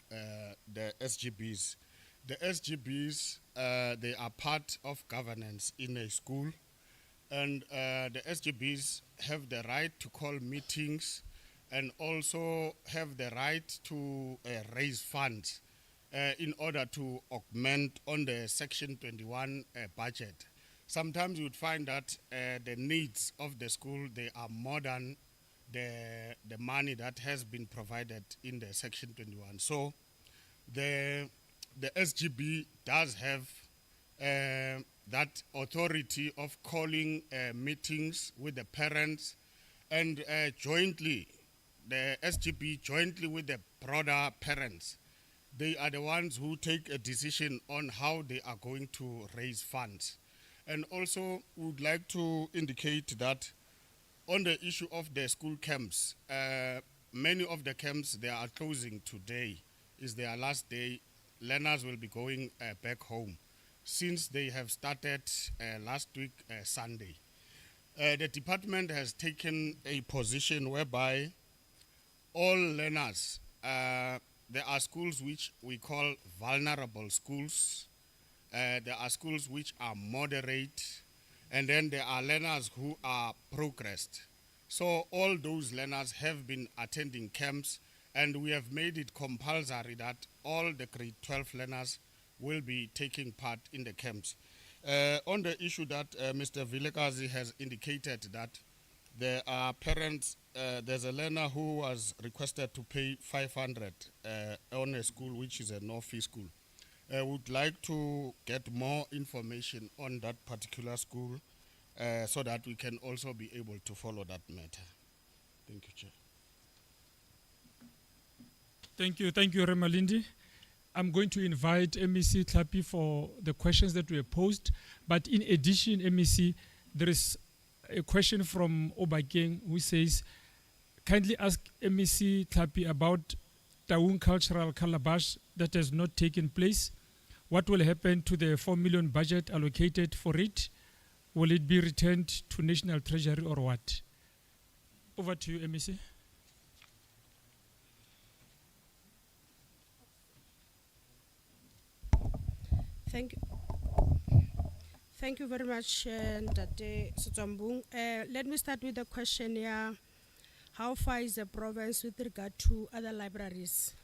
the SGBs, the SGBs, they are part of governance in a school, and the SGBs have the right to call meetings and also have the right to raise funds in order to augment on the Section 21 budget. Sometimes you would find that the needs of the school, they are more than the money that has been provided in the Section 21. So the SGB does have that authority of calling meetings with the parents, and jointly, the SGB jointly with the broader parents, they are the ones who take a decision on how they are going to raise funds. And also would like to indicate that on the issue of the school camps, many of the camps, they are closing today. Is their last day. Learners will be going back home since they have started last week, Sunday. The department has taken a position whereby all learners, there are schools which we call vulnerable schools, there are schools which are moderate, and then there are learners who are progressed. So all those learners have been attending camps, and we have made it compulsory that all the grade 12 learners will be taking part in the camps. On the issue that Mr. Vilakazi has indicated that there are parents, there's a learner who was requested to pay 500 on a school which is a no-fee school. Would like to get more information on that particular school so that we can also be able to follow that matter. Thank you, Chair. Thank you, Remalindi. I'm going to invite MEC Tlapi for the questions that were posed. But in addition, MEC, there is a question from Obakeng who says, kindly ask MEC Tlapi about Taung Cultural Calabash that has not taken place. What will happen to the 4 million budget allocated for it? Will it be returned to National Treasury or what? Over to you, MEC. Thank you very much, Ntate Setswambung. Let me start with the question here. How far is the province with regard to other libraries?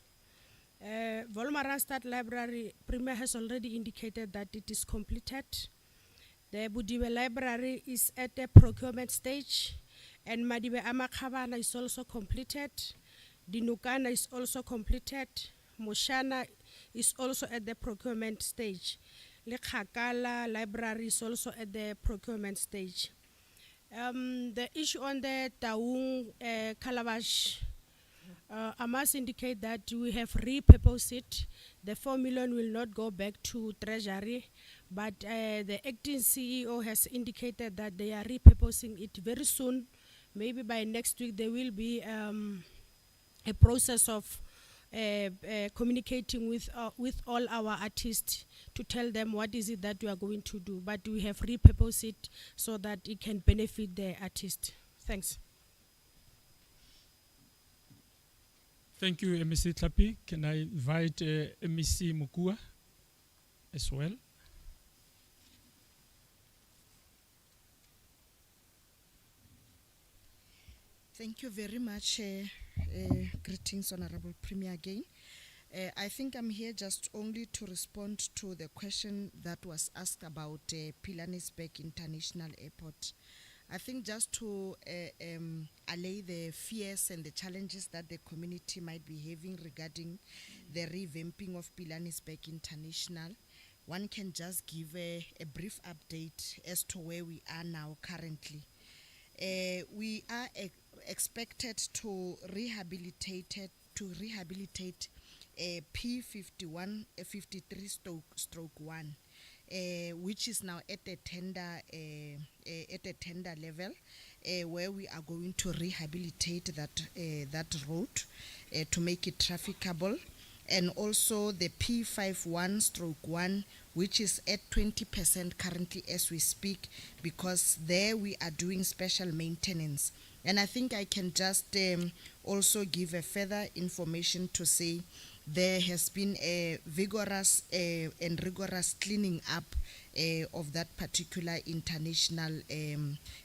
Volmaranstad Library, Premier has already indicated that it is completed. The Budiwe Library is at the procurement stage, and Madibe Amakhabana is also completed. Dinukana is also completed. Moshana is also at the procurement stage. Lekhakala Library is also at the procurement stage. The issue on the Taung Calabash, I must indicate that we have repurposed it. The 4 million will not go back to Treasury, but the acting CEO has indicated that they are repurposing it very soon. Maybe by next week there will be a process of communicating with all our artists to tell them what is it that we are going to do. But we have repurposed it so that it can benefit the artist. Thanks. Thank you, MEC Tlapi. Can I invite MEC Mukua as well? Thank you very much. Greetings, Honorable Premier, again. I think I'm here just only to respond to the question that was asked about Pilanesberg International Airport. I think just to allay the fears and the challenges that the community might be having regarding the revamping of Pilanesberg International, one can just give a brief update as to where we are now currently. We are expected to rehabilitate P51 53/1, which is now at a tender level, where we are going to rehabilitate that road to make it trafficable, and also the P51/1, which is at 20% currently as we speak, because there we are doing special maintenance. And I think I can just also give a further information to say there has been a vigorous and rigorous cleaning up of that particular international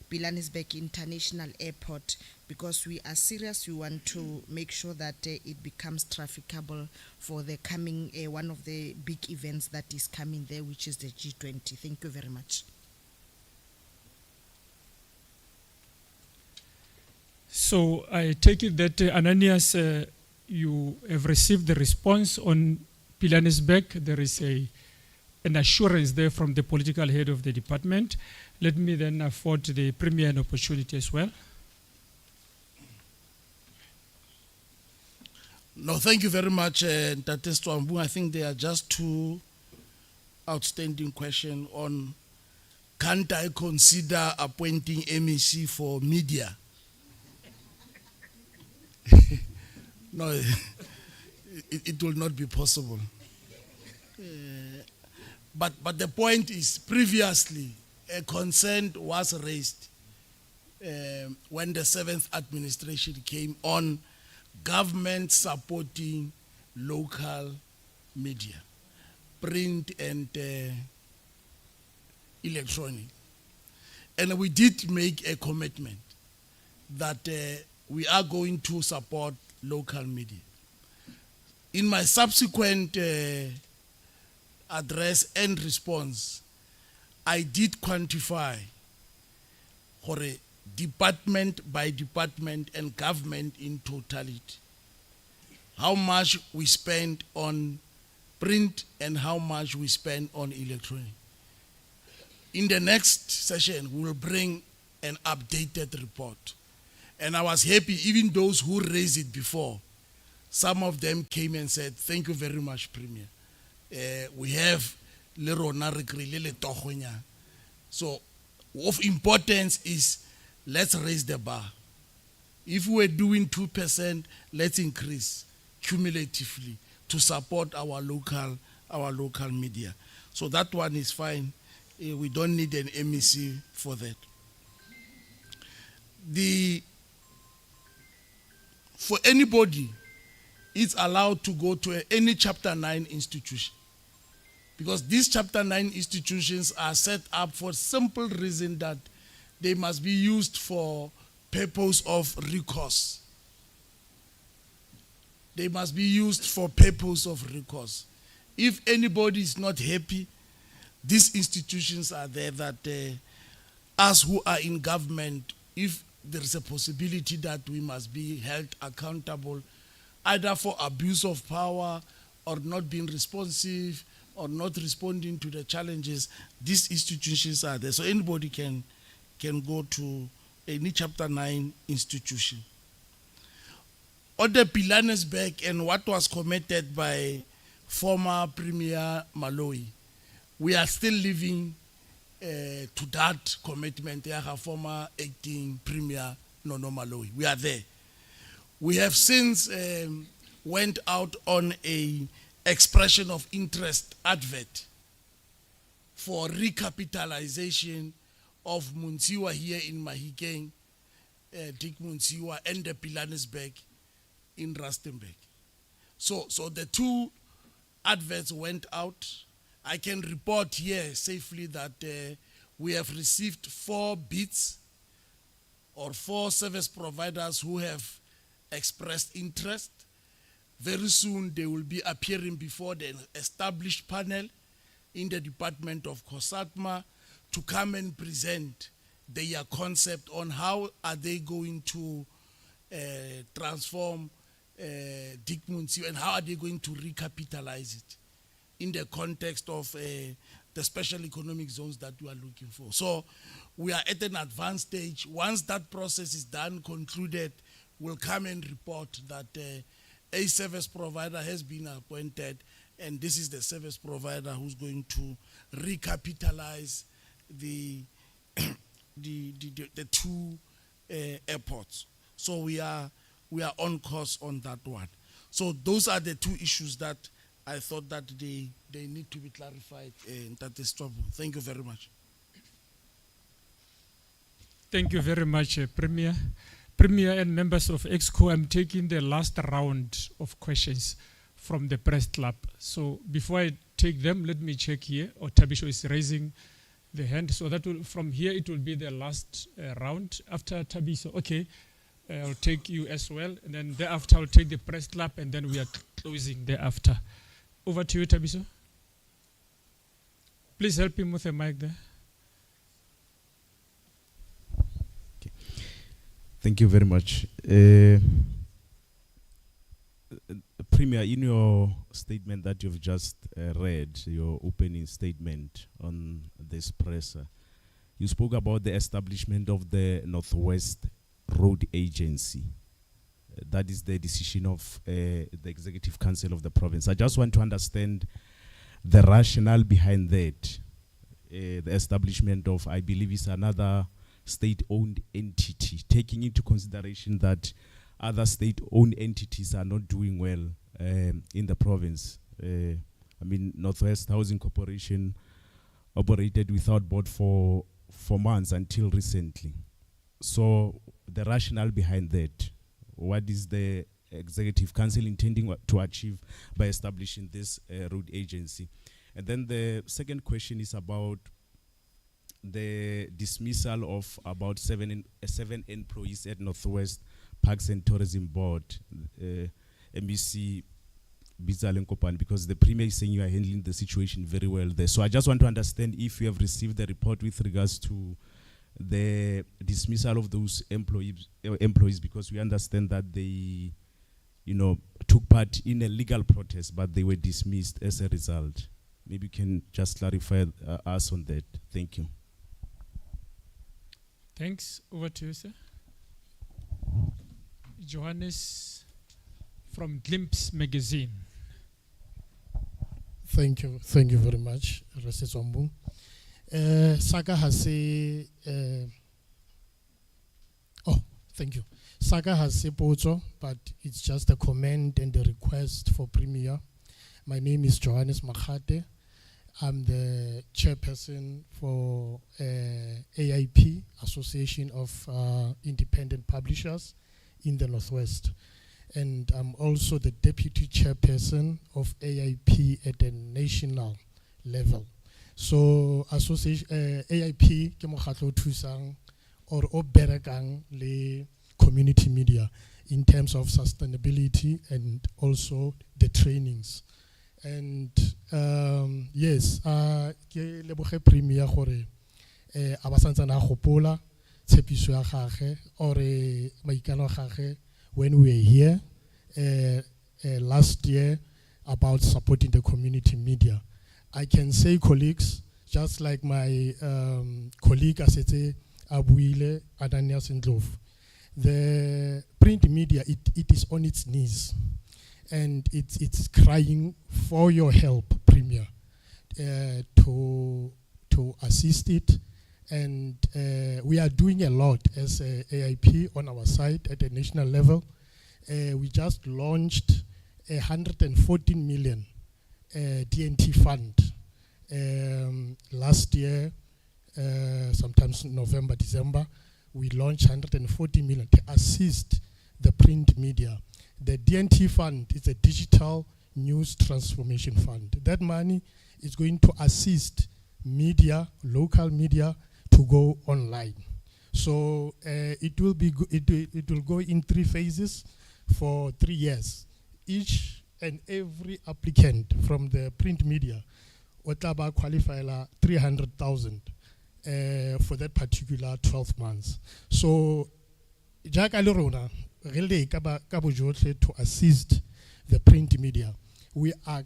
Pilanesberg International Airport, because we are serious. We want to make sure that it becomes trafficable for the coming one of the big events that is coming there, which is the G20. Thank you very much. So I take it that Ananias, you have received the response on Pilanesberg. There is an assurance there from the political head of the department. Let me then afford the Premier an opportunity as well. No, thank you very much, Ntate Setswambung. I think there are just two outstanding questions on, can't I consider appointing MEC for media? No, it will not be possible. But the point is, previously, a concern was raised when the 7th administration came on government supporting local media, print and electronic. And we did make a commitment that we are going to support local media. In my subsequent address and response, I did quantify for a department by department and government in totality how much we spend on print and how much we spend on electronic. In the next session, we will bring an updated report. And I was happy, even those who raised it before, some of them came and said, thank you very much, Premier. We have le rona re krile le togonya. So of importance is, let's raise the bar. If we're doing 2%, let's increase cumulatively to support our local media. So that one is fine. We don't need an MEC for that. For anybody, it's allowed to go to any Chapter 9 institution. Because these Chapter 9 institutions are set up for simple reason that they must be used for purpose of recourse. They must be used for purpose of recourse. If anybody is not happy, these institutions are there that us who are in government, if there is a possibility that we must be held accountable either for abuse of power or not being responsive or not responding to the challenges, these institutions are there. So anybody can go to any Chapter 9 institution. On the Pilanesberg and what was committed by former Premier Malloy, we are still living to that commitment. Our former acting Premier Nono Malloy. We are there. We have since went out on a expression of interest advert for recapitalization of Munsiwa here in Mahikeng, Dick Munsiwa, and the Pilanesberg in Rustenburg. So the two adverts went out. I can report here safely that we have received 4 bids or 4 service providers who have expressed interest. Very soon they will be appearing before the established panel in the Department of COSATMA to come and present their concept on how are they going to transform Dick Munsiwa and how are they going to recapitalize it in the context of the special economic zones that we are looking for. So we are at an advanced stage. Once that process is done, concluded, we'll come and report that a service provider has been appointed, and this is the service provider who's going to recapitalize the two airports. So we are on course on that one. So those are the 2 issues that I thought that they need to be clarified, and that is trouble. Thank you very much. Thank you very much, Premier. Premier and members of EXCO, I'm taking the last round of questions from the press club. So before I take them, let me check here. Tabisho is raising the hand. So that will, from here, it will be the last round. After Tabiso, okay, I'll take you as well. And then thereafter, I'll take the press club, and then we are closing thereafter. Over to you, Tabiso. Please help him with the mic there. Thank you very much. Premier, in your statement that you've just read, your opening statement on this presser, you spoke about the establishment of the Northwest Road Agency. That is the decision of the Executive Council of the province. I just want to understand the rationale behind that. The establishment of, I believe, is another state-owned entity, taking into consideration that other state-owned entities are not doing well in the province. I mean, Northwest Housing Corporation operated without board for months until recently. So the rationale behind that, what is the Executive Council intending to achieve by establishing this road agency? And then the second question is about the dismissal of about seven employees at Northwest Parks and Tourism Board, MEC Bizarre Kopan, because the Premier is saying you are handling the situation very well there. So I just want to understand if you have received the report with regards to the dismissal of those employees, because we understand that they, took part in a legal protest, but they were dismissed as a result. Maybe you can just clarify us on that. Thank you. Thanks. Over to you, sir. Johannes from Glimpse Magazine. Thank you very much, Rese Zombung. Saga has a thank you. Saga has a pozo, but it's just a comment and a request for Premier. My name is Johannes Makhate. I'm the chairperson for AIP, Association of Independent Publishers in the Northwest. And I'm also the deputy chairperson of AIP at the national level. So association AIP ke mokgatlo o thusang or o berekang le community media in terms of sustainability and also the trainings. And yes, ke leboge premier gore a ba santsana gopola tshepiso ya gagwe or maikano a gagwe when we were here last year about supporting the community media. I can say, colleagues, just like my colleague Asete Abuile Adanias Ndlovu, the print media, it is on its knees and it's crying for your help, Premier, to assist it. And we are doing a lot as AIP on our side at the national level. We just launched 114 million DNT fund last year, sometimes November, December. We launched 140 million to assist the print media. The DNT fund is a digital news transformation fund. That money is going to assist media, local media, to go online. So it will be it will go in 3 phases for 3 years. Each and every applicant from the print media will qualify 300,000 for that particular 12 months. So Jack Alorona really to assist the print media. We are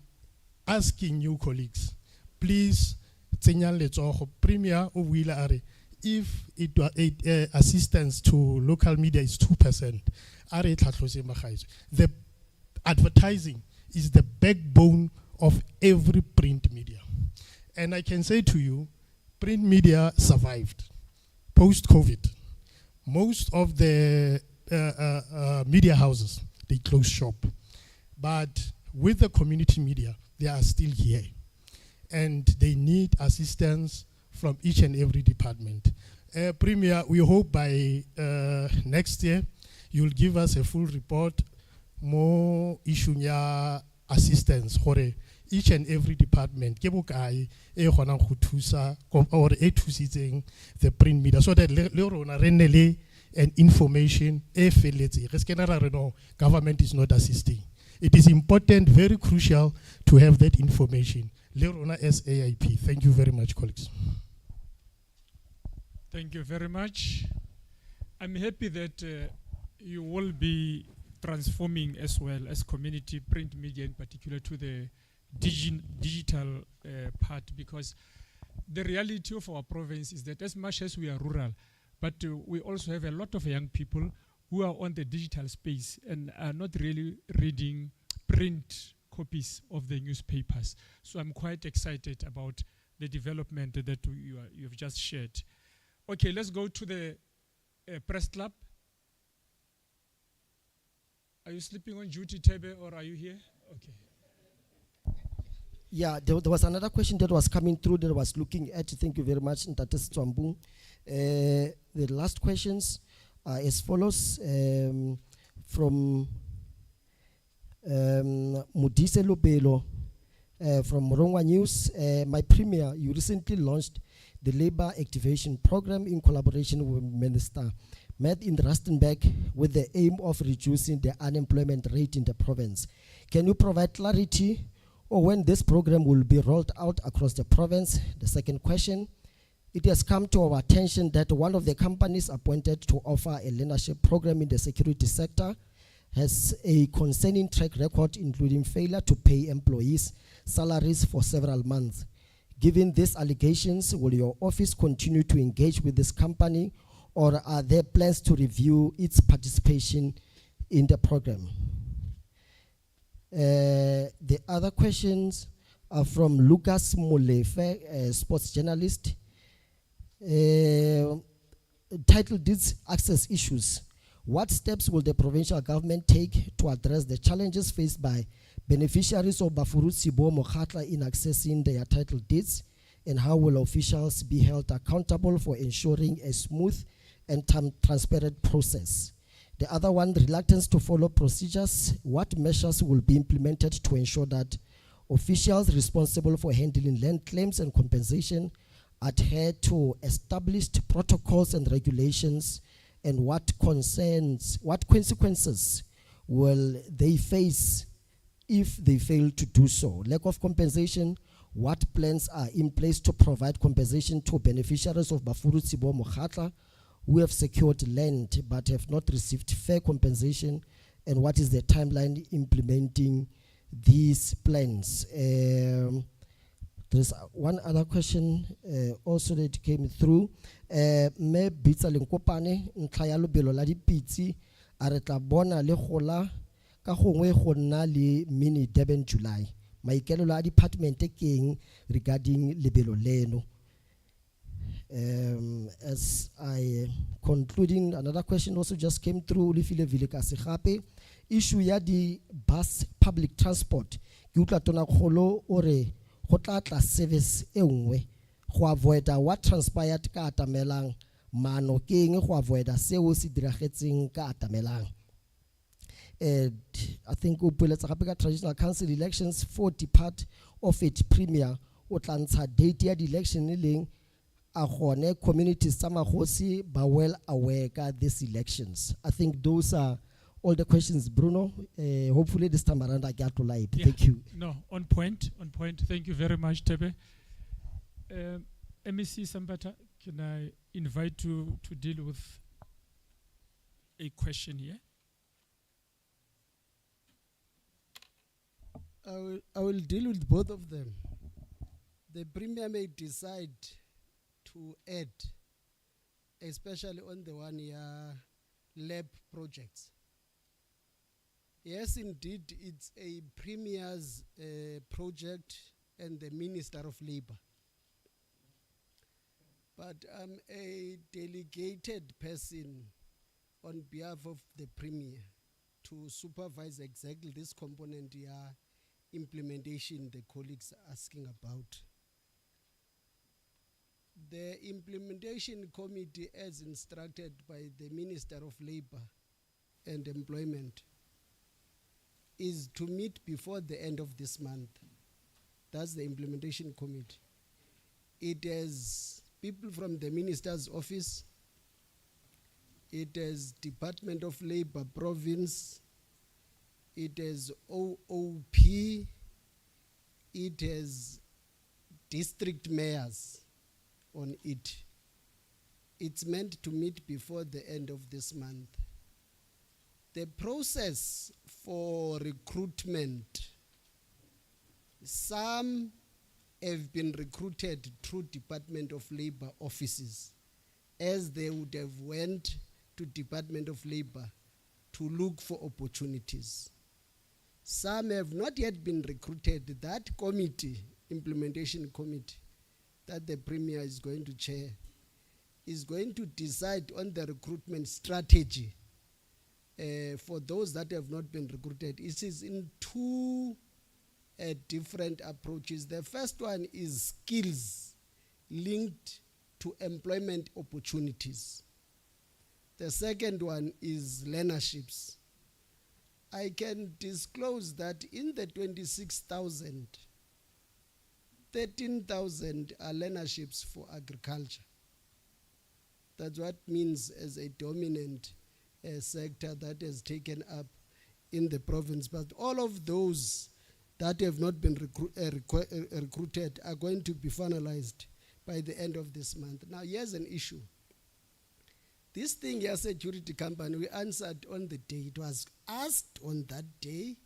asking you colleagues, please Premier if it assistance to local media is 2%, the advertising is the backbone of every print media. And I can say to you, print media survived post-COVID. Most of the media houses, they closed shop. But with the community media, they are still here. And they need assistance from each and every department. Premier, we hope by next year, you'll give us a full report, more issue assistance for each and every department. Or the print media, so that and information, government is not assisting. It is important, very crucial to have that information. As AIP. Thank you very much, colleagues. Thank you very much. I'm happy that you will be transforming as well as community print media in particular to the digital part, because the reality of our province is that as much as we are rural, but we also have a lot of young people who are on the digital space and are not really reading print copies of the newspapers. So I'm quite excited about the development that you've just shared. Okay, let's go to the press club. Are you sleeping on duty, Tebe, or are you here? Okay. Yeah, there was another question that was coming through that I was looking at. Thank you very much, Ntates Twambung. The last questions are as follows from Mudise Lopelo from Morongwa News. My Premier, you recently launched the Labor Activation Program in collaboration with Minister met in Rustenburg with the aim of reducing the unemployment rate in the province. Can you provide clarity on when this program will be rolled out across the province? The second question, it has come to our attention that one of the companies appointed to offer a leadership program in the security sector has a concerning track record, including failure to pay employees salaries for several months. Given these allegations, will your office continue to engage with this company, or are there plans to review its participation in the program? The other questions are from Lucas Molefe, a sports journalist. Title Deeds Access Issues. What steps will the provincial government take to address the challenges faced by beneficiaries of Bafuru Sibo Mokhatla in accessing their title deeds, and how will officials be held accountable for ensuring a smooth and transparent process? The other one, reluctance to follow procedures. What measures will be implemented to ensure that Officials responsible for handling land claims and compensation adhere to established protocols and regulations, and what consequences will they face if they fail to do so? Lack of compensation, what plans are in place to provide compensation to beneficiaries of Bafuru Tsibo Mokgatla who have secured land but have not received fair compensation, and what is the timeline implementing these plans? There's one other question also that came through. Me bitsa lenkopane ntlha ya lobelo la dipitsi a re tla bona le gola ka gongwe go nna le mini Durban July. Maikelelo a department ke eng regarding lebelo leno? As I concluding, another question also just came through. Lefile vile ka se gape issue ya di bus public transport ke utla tona kholo ore go tla tla service e nngwe go avoid what transpired ka atamelang mano ke eng go avoid seo se diragetseng ka atamelang. And I think o pueletsa gape ka traditional council elections for part of it premier o tla ntsha date ya di election leng a gone communities tsa Mokgosi ba well aware ka these elections. I think those are all the questions, Bruno. Hopefully this time around I get to light. Yeah. Thank you. No, on point, on point. Thank you very much, Tebe. MEC Sambata, can I invite you to deal with a question here? I will deal with both of them. The Premier may decide to add, especially on the 1-year lab projects. Yes, indeed, it's a Premier's project and the Minister of Labour. But I'm a delegated person on behalf of the Premier to supervise exactly this component here, implementation the colleagues are asking about. The implementation committee, as instructed by the Minister of Labour and Employment, is to meet before the end of this month. That's the implementation committee. It has people from the Minister's office, it has Department of Labour Province, it has OOP, it has district mayors on it. It's meant to meet before the end of this month. The process for recruitment, some have been recruited through Department of Labour offices, as they would have went to Department of Labour to look for opportunities. Some have not yet been recruited. That committee, implementation committee, that the Premier is going to chair, is going to decide on the recruitment strategy for those that have not been recruited. It is in two different approaches. The first one is skills linked to employment opportunities. The second one is learnerships. I can disclose that in the 26,000, 13,000 are learnerships for agriculture. That's what means as a dominant sector that has taken up in the province. But all of those that have not been recruited are going to be finalized by the end of this month. Now, here's an issue. This thing here, security company, we answered on the day. It was asked on that day.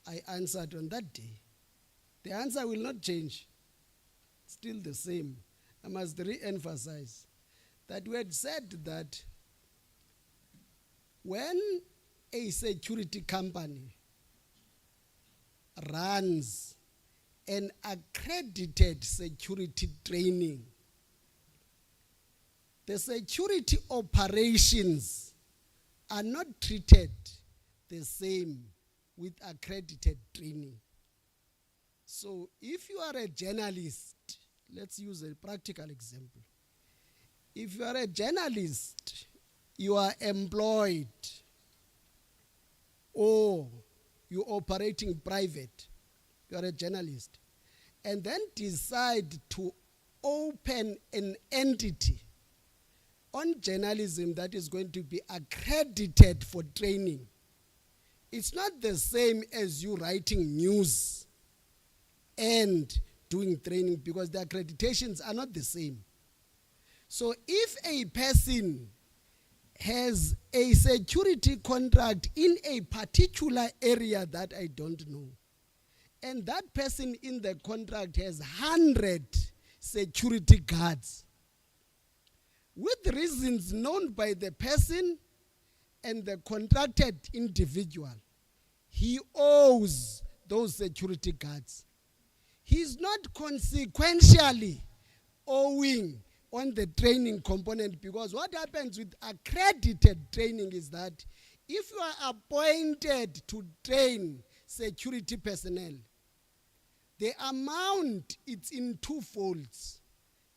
I answered on that day. The answer will not change. Still the same. I must re-emphasize that we had said that when a security company runs an accredited security training, the security operations are not treated the same with accredited training. So if you are a journalist, let's use a practical example. If you are a journalist, you are employed or you're operating private, you are a journalist, and then decide to open an entity on journalism that is going to be accredited for training, it's not the same as you writing news and doing training, because the accreditations are not the same. So if a person has a security contract in a particular area that I don't know, and that person in the contract has 100 security guards, with reasons known by the person and the contracted individual, he owes those security guards. He's not consequentially owing on the training component, because what happens with accredited training is that if you are appointed to train security personnel, the amount, it's in two folds.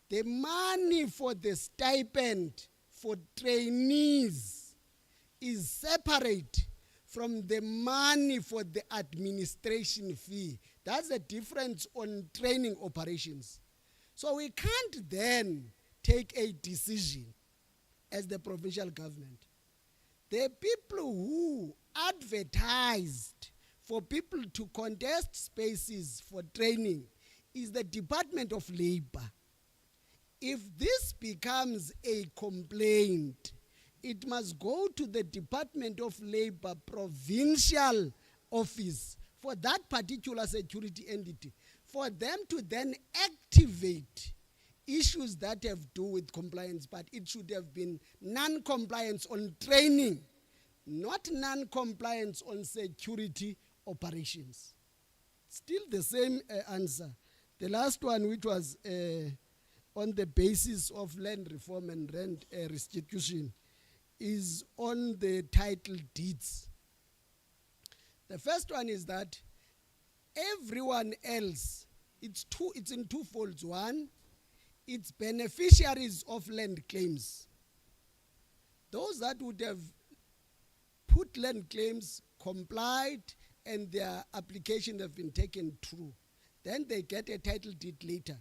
The money for the stipend for trainees is separate from the money for the administration fee. That's the difference on training operations. So we can't then take a decision as the provincial government. The people who advertised for people to contest spaces for training is the Department of Labor. If this becomes a complaint, it must go to the Department of Labor provincial office for that particular security entity, for them to then activate issues that have to do with compliance. But it should have been non-compliance on training, not non-compliance on security operations. Still the same answer. The last one, which was on the basis of land reform and rent restitution, is on the title deeds. The first one is that everyone else, it's in two folds. One, it's beneficiaries of land claims. Those that would have put land claims, complied, and their application have been taken through, then they get a title deed later.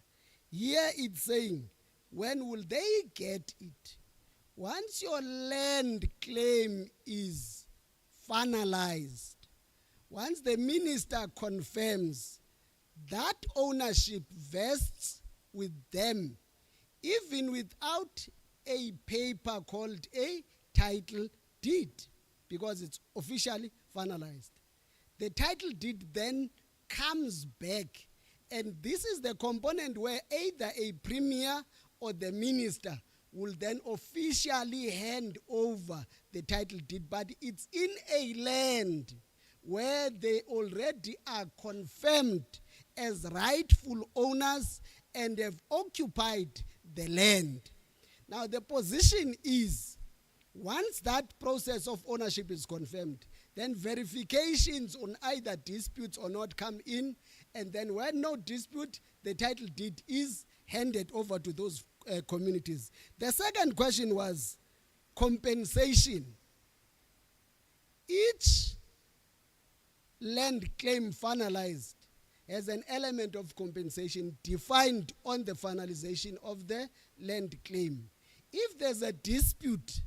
Here it's saying, when will they get it? Once your land claim is finalized, once the minister confirms, that ownership vests with them, even without a paper called a title deed, because it's officially finalized. The title deed then comes back, and this is the component where either a premier or the minister will then officially hand over the title deed, but it's in a land where they already are confirmed as rightful owners and have occupied the land. Now the position is, once that process of ownership is confirmed, then verifications on either disputes or not come in, and then when no dispute, the title deed is handed over to those communities. The second question was compensation. Each land claim finalized has an element of compensation defined on the finalization of the land claim. If there's a dispute,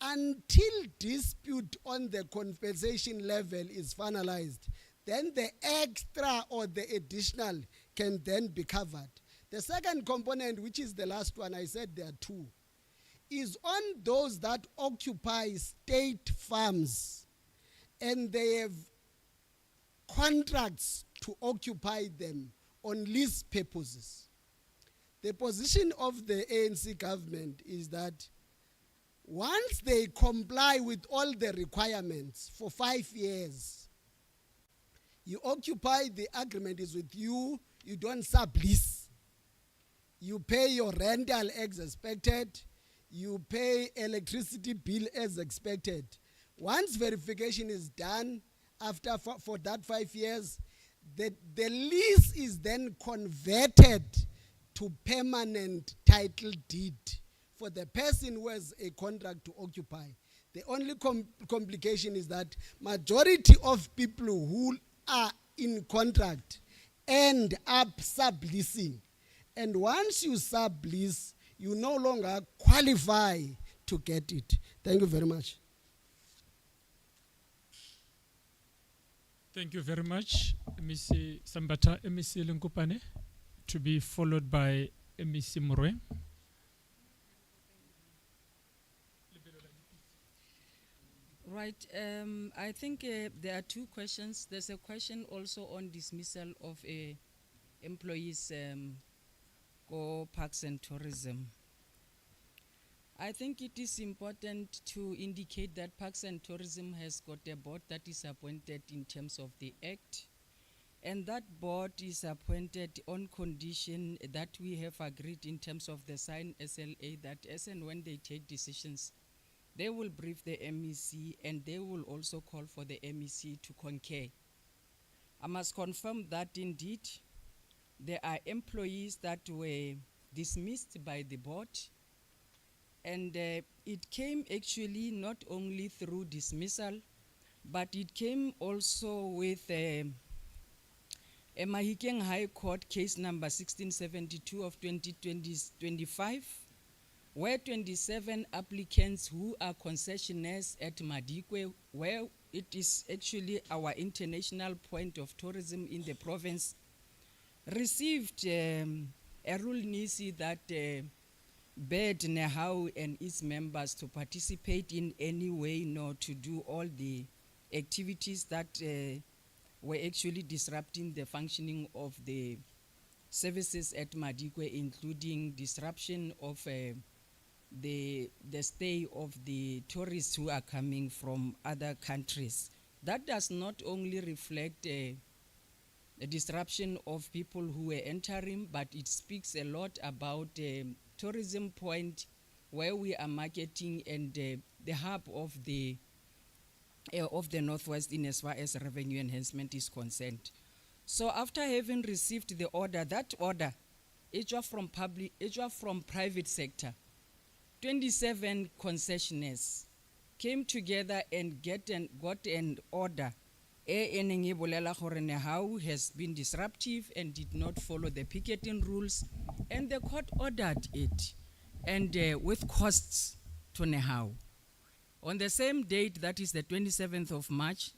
until dispute on the compensation level is finalized, then the extra or the additional can then be covered. The second component, which is the last one, I said there are two, is on those that occupy state farms and they have contracts to occupy them on lease purposes. The position of the ANC government is that once they comply with all the requirements for 5 years, you occupy, the agreement is with you, you don't sublease. You pay your rental as expected, you pay electricity bill as expected. Once verification is done, after for that 5 years, the lease is then converted to permanent title deed for the person who has a contract to occupy. The only complication is that majority of people who are in contract end up subleasing. And once you sublease, you no longer qualify to get it. Thank you very much. Thank you very much, MEC Sambata, MEC Linkupane, to be followed by MEC Murwe. Right. I think there are two questions. There's a question also on dismissal of employees go Parks and Tourism. I think it is important to indicate that Parks and Tourism has got a board that is appointed in terms of the Act. And that board is appointed on condition that we have agreed in terms of the signed SLA that as and when they take decisions, they will brief the MEC and they will also call for the MEC to concur. I must confirm that indeed there are employees that were dismissed by the board, and it came actually not only through dismissal, but it came also with a Mahikeng High Court case number 1672 of 2025, where 27 applicants who are concessionaires at Madikwe, where it is actually our international point of tourism in the province, received a rule nisi that bade Nehau and its members to participate in any way nor to do all the activities that were actually disrupting the functioning of the services at Madikwe, including disruption of the stay of the tourists who are coming from other countries. That does not only reflect a disruption of people who were entering, but it speaks a lot about tourism point where we are marketing and the hub of the Northwest in as far as revenue enhancement is concerned. So after having received the order, that order, it was from private sector. 27 concessionaires came together and got an order. How has been disruptive and did not follow the picketing rules, and the court ordered it, and with costs to Nehau. On the same date, that is the 27th of March,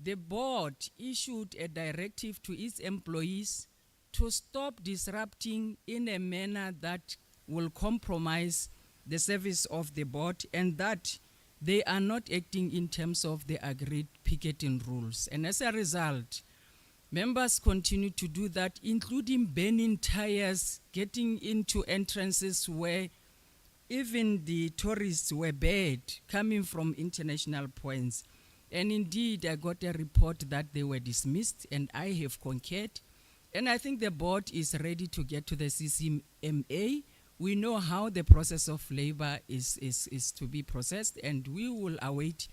the board issued a directive to its employees to stop disrupting in a manner that will compromise the service of the board, and that they are not acting in terms of the agreed picketing rules. And as a result, members continue to do that, including burning tires, getting into entrances where even the tourists were bad, coming from international points. And indeed, I got a report that they were dismissed, and I have concurred. And I think the board is ready to get to the CCMA. We know how the process of labor is to be processed, and we will await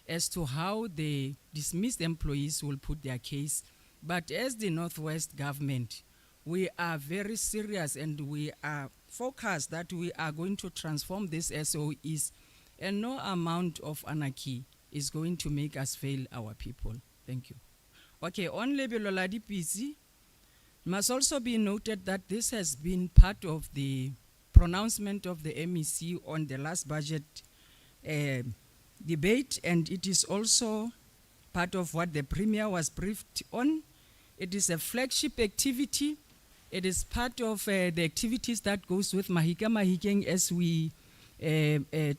as to how the dismissed employees will put their case. But as the Northwest government, we are very serious and we are focused that we are going to transform this SOEs, and no amount of anarchy is going to make us fail our people. Thank you. Okay, on Lebelo la DPC, must also be noted that this has been part of the pronouncement of the MEC on the last budget debate, and it is also part of what the Premier was briefed on. It is a flagship activity. It is part of the activities that goes with Mahikeng as we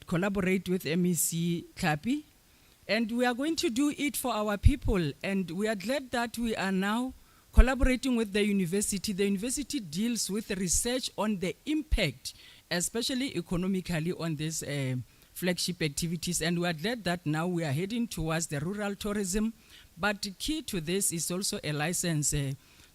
collaborate with MEC Kapi. And we are going to do it for our people, and we are glad that we are now collaborating with the university. The university deals with research on the impact, especially economically, on these flagship activities. And we are glad that now we are heading towards the rural tourism. But key to this is also a license,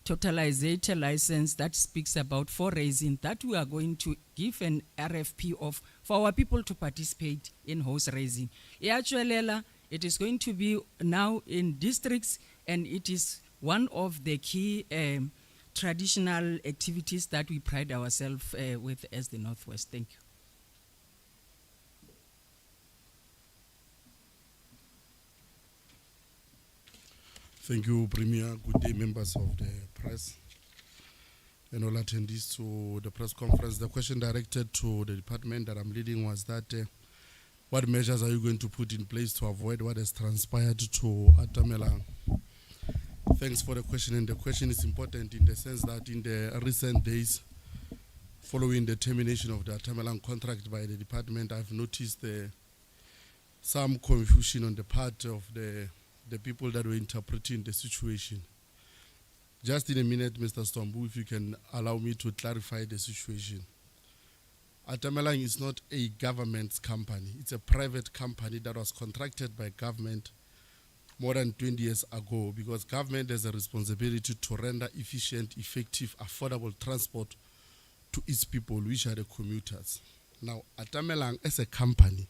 totalizator license that speaks about foraging, that we are going to give an RFP of for our people to participate in horse raising. It is going to be now in districts, and it is one of the key traditional activities that we pride ourselves with as the Northwest. Thank you. Thank you, Premier. Good day, members of the press and all attendees to the press conference. The question directed to the department that I'm leading was that what measures are you going to put in place to avoid what has transpired to Atamelang? Thanks for the question, and the question is important in the sense that in the recent days, following the termination of the Atamelang contract by the department, I've noticed some confusion on the part of the people that were interpreting the situation. Just in a minute, Mr. Stombu, if you can allow me to clarify the situation. Atamelang is not a government company. It's a private company that was contracted by government more than 20 years ago, because government has a responsibility to render efficient, effective, affordable transport to its people, which are the commuters. Now, Atamelang as a company,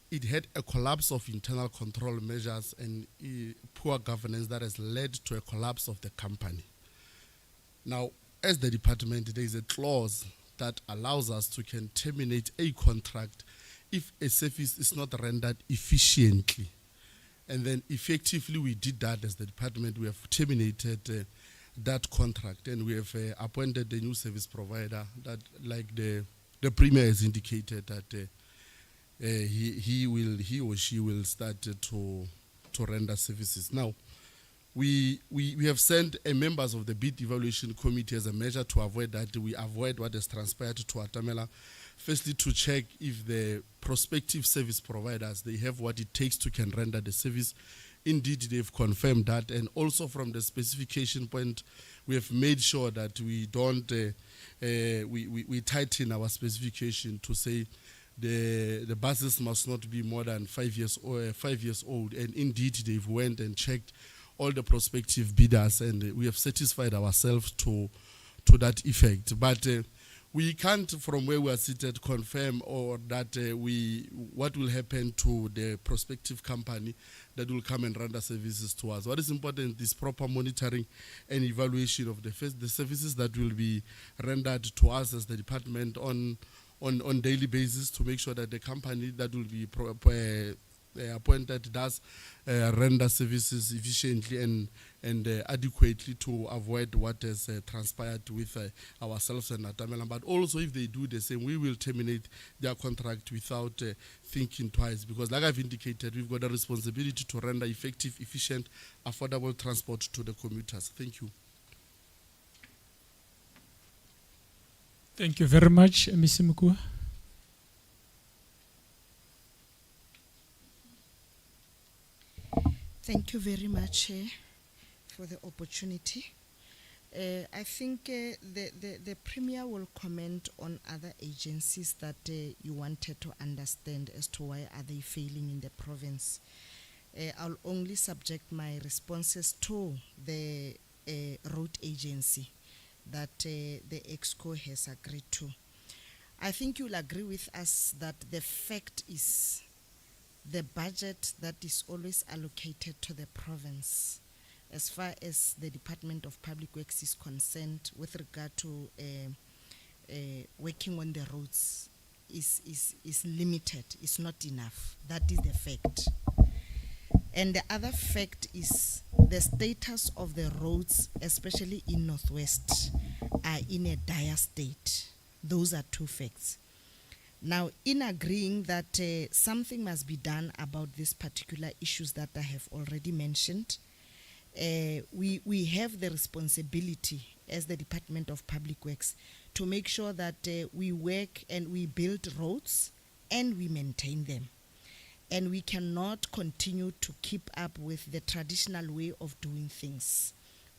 it had a collapse of internal control measures and poor governance that has led to a collapse of the company. Now, as the department, there is a clause that allows us to can terminate a contract if a service is not rendered efficiently. And then effectively we did that as the department. We have terminated that contract, and we have appointed the new service provider that, like the Premier has indicated, that he or she will start to render services. Now, we have sent members of the bid evaluation committee as a measure to avoid that. We avoid what has transpired to Atamelang. Firstly, to check if the prospective service providers, they have what it takes to can render the service. Indeed, they've confirmed that. And also from the specification point, we have made sure that we don't, we tighten our specification to say the buses must not be more than 5 years old. And indeed, they've went and checked all the prospective bidders, and we have satisfied ourselves to that effect. But we can't, from where we are seated, confirm or that what will happen to the prospective company that will come and render services to us. What is important is proper monitoring and evaluation of the services that will be rendered to us as the department on daily basis, to make sure that the company that will be appointed does render services efficiently and adequately to avoid what has transpired with ourselves and Atamelang. But also, if they do the same, we will terminate their contract without thinking twice, because like I've indicated, we've got a responsibility to render effective, efficient, affordable transport to the commuters. Thank you. Thank you very much, Ms. Mukua. Thank you very much for the opportunity. I think the Premier will comment on other agencies that you wanted to understand as to why are they failing in the province. I'll only subject my responses to the road agency that the EXCO has agreed to. I think you'll agree with us that the fact is the budget that is always allocated to the province, as far as the Department of Public Works is concerned, with regard to working on the roads, is limited. It's not enough. That is the fact. And the other fact is the status of the roads, especially in Northwest, are in a dire state. Those are two facts. Now, in agreeing that something must be done about these particular issues that I have already mentioned, we have the responsibility as the Department of Public Works to make sure that we work and we build roads and we maintain them. And we cannot continue to keep up with the traditional way of doing things.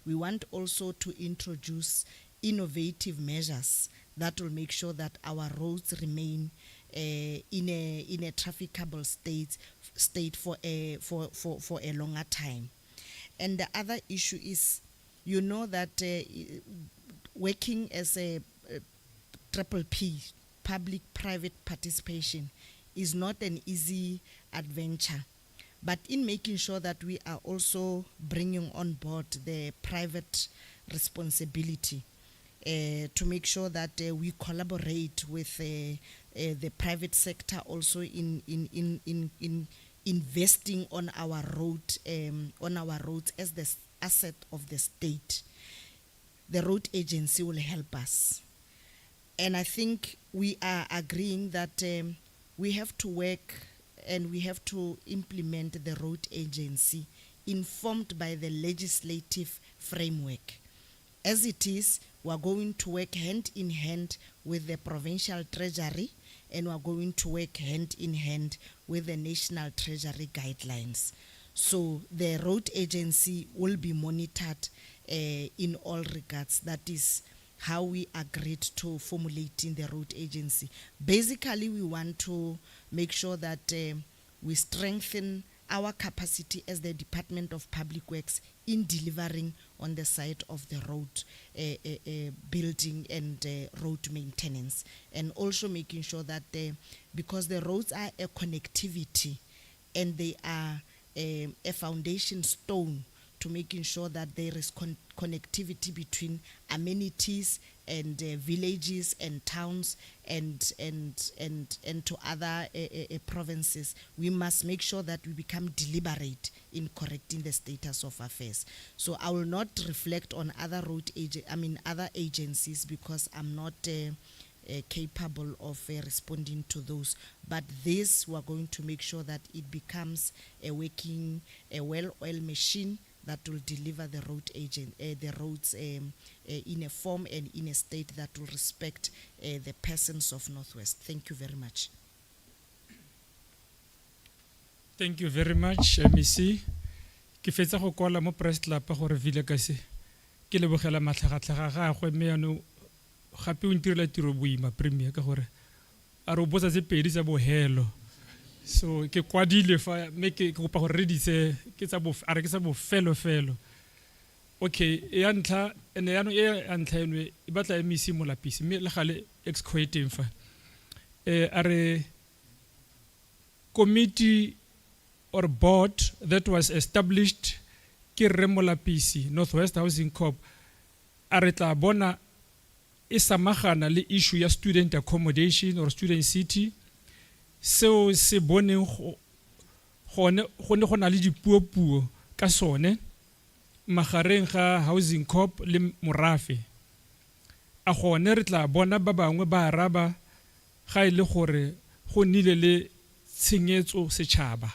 We want also to introduce innovative measures that will make sure that our roads remain in a trafficable state for a longer time. And the other issue is, you know that working as a triple P, public-private participation, is not an easy adventure. But in making sure that we are also bringing on board the private responsibility, to make sure that we collaborate with the private sector also in investing on our roads as the asset of the state. The road agency will help us. And I think we are agreeing that we have to work and we have to implement the road agency informed by the legislative framework. As it is, we are going to work hand in hand with the provincial treasury, and we are going to work hand in hand with the national treasury guidelines. So the road agency will be monitored in all regards. That is how we agreed to formulating the road agency. Basically, we want to make sure that we strengthen our capacity as the Department of Public Works in delivering on the side of the road building and road maintenance, and also making sure that because the roads are a connectivity and they are a foundation stone to making sure that there is connectivity between amenities and villages and towns and to other provinces. We must make sure that we become deliberate in correcting the status of affairs. So I will not reflect on other other agencies because I'm not capable of responding to those. But this, we're going to make sure that it becomes a well-oiled machine that will deliver the roads in a form and in a state that will respect the persons of Northwest. Thank you very much. Thank you very much, MEC. Ke fetsa go kwala mo press club gore vile ka se ke lebogela matlhagatlhaga ga gwe mme ano gape o ntirela tiro boima premier ka gore a re o botsa tse pedi tsa bohelo. So ke kwadile fa me ke kopa gore re ditse ke tsa are ke tsa bofelo. Okay, ya ntla ene ya no e ntla eno e batla MEC mo lapisi mme le gale EXCO teng fa are committee or board that was established ke re mo lapisi Northwest Housing Corp are tla bona e samagana le issue ya student accommodation or student city. So se boneng go na le dipuo ka sone magareng ga Housing Corp le Morafe a gone re tla bona ba bangwe ba araba ga ile gore go nile le tshenyetso setšhaba.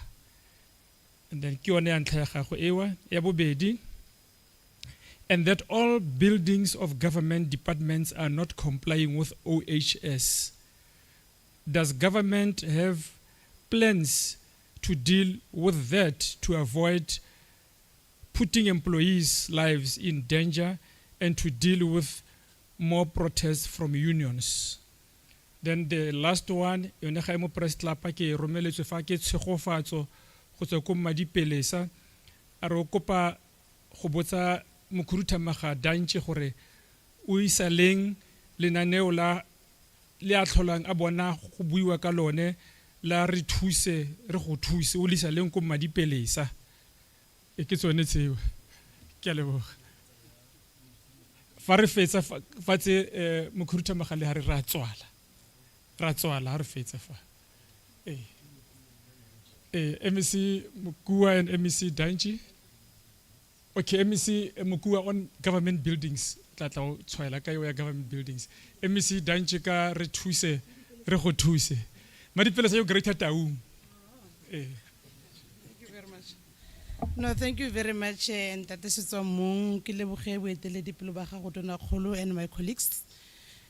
And then ke yone ya ntlha ya gago ewa ya bobedi, and that all buildings of government departments are not complying with OHS. Does government have plans to deal with that to avoid putting employees' lives in danger and to deal with more protests from unions? Then the last one, yone ga mo press club ke romeletswe fa ke tshegofatso go tswa ko Madipelesa a re kopa go botsa Mokhuduthamaga Dantšhe gore o isaleng lenaneo la le a tlholang a bona go buiwa ka lone la re thuse re go thuse o lisa leng ko Madipelesa e ke tsone tseo ke a leboga fa re fetsa fa tse Mokhuduthamaga le ha re ra tswala ha re fetsa fa MEC Mokua and MEC Dantšhe. Okay, MEC Mokua on government buildings tla o tshwaela ka yo ya government buildings. MEC Dantšhe ka re thuse re go thuse Madipelesa yo greater taung. Thank you very much. No, thank you very much, and that is so mong ke leboge boeteledipele ba gago tona kgolo and my colleagues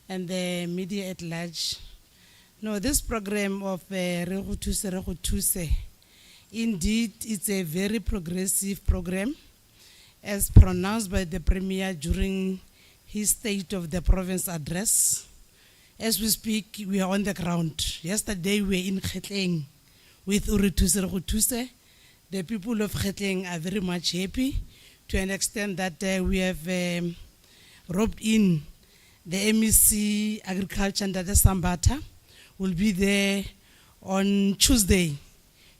and the media at large. No, this program of re go thuse indeed it's a very progressive program as pronounced by the Premier during his State of the Province address. As we speak, we are on the ground. Yesterday we were in Khetleng with Urituse. The people of Khetleng are very much happy to an extent that we have roped in the MEC Agriculture and the Sambata will be there on Tuesday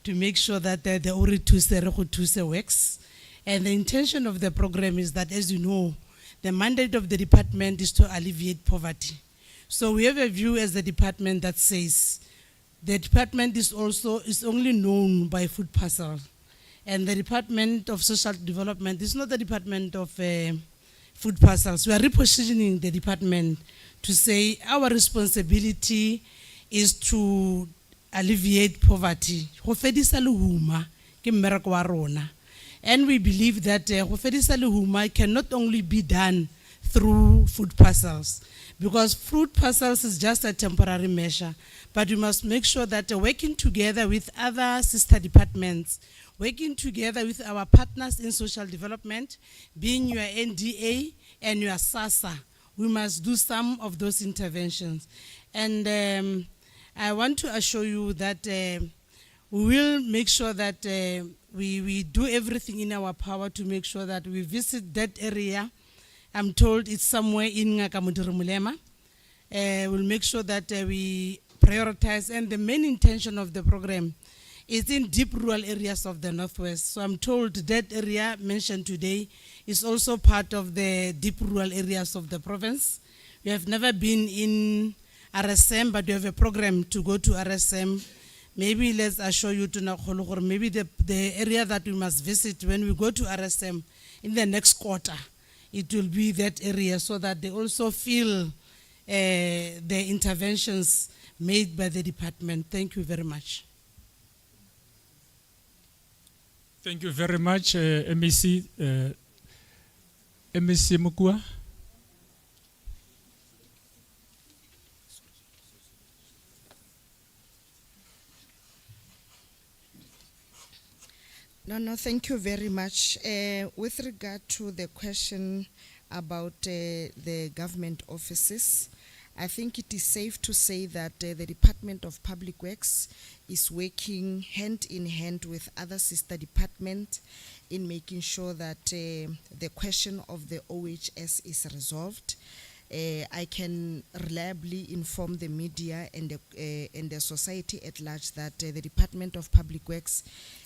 to make sure that the Urituse works. And the intention of the program is that, as you know, the mandate of the department is to alleviate poverty. So we have a view as the department that says The department is only known by food parcel. And the Department of Social Development is not the Department of Food Parcels. We are repositioning the department to say our responsibility is to alleviate poverty. Go fedisa lehuma ke mmereko wa rona. And we believe that go fedisa lehuma cannot only be done through food parcels, because food parcels is just a temporary measure, but we must make sure that working together with other sister departments, working together with our partners in social development, being your NDA and your SASA, we must do some of those interventions. And I want to assure you that we will make sure that we do everything in our power to make sure that we visit that area. I'm told it's somewhere in Ngaka. We'll make sure that we prioritize, and the main intention of the program is in deep rural areas of the Northwest. So I'm told that area mentioned today is also part of the deep rural areas of the province. We have never been in RSM, but we have a program to go to RSM. Maybe let's assure you to Nakholo, maybe the area that we must visit when we go to RSM in the next quarter, it will be that area, so that they also feel the interventions made by the department. Thank you very much. Thank you very much, MEC. MEC Mokua. No, thank you very much. With regard to the question about the government offices, I think it is safe to say that the Department of Public Works is working hand in hand with other sister departments in making sure that the question of the OHS is resolved. I can reliably inform the media and the society at large that the Department of Public Works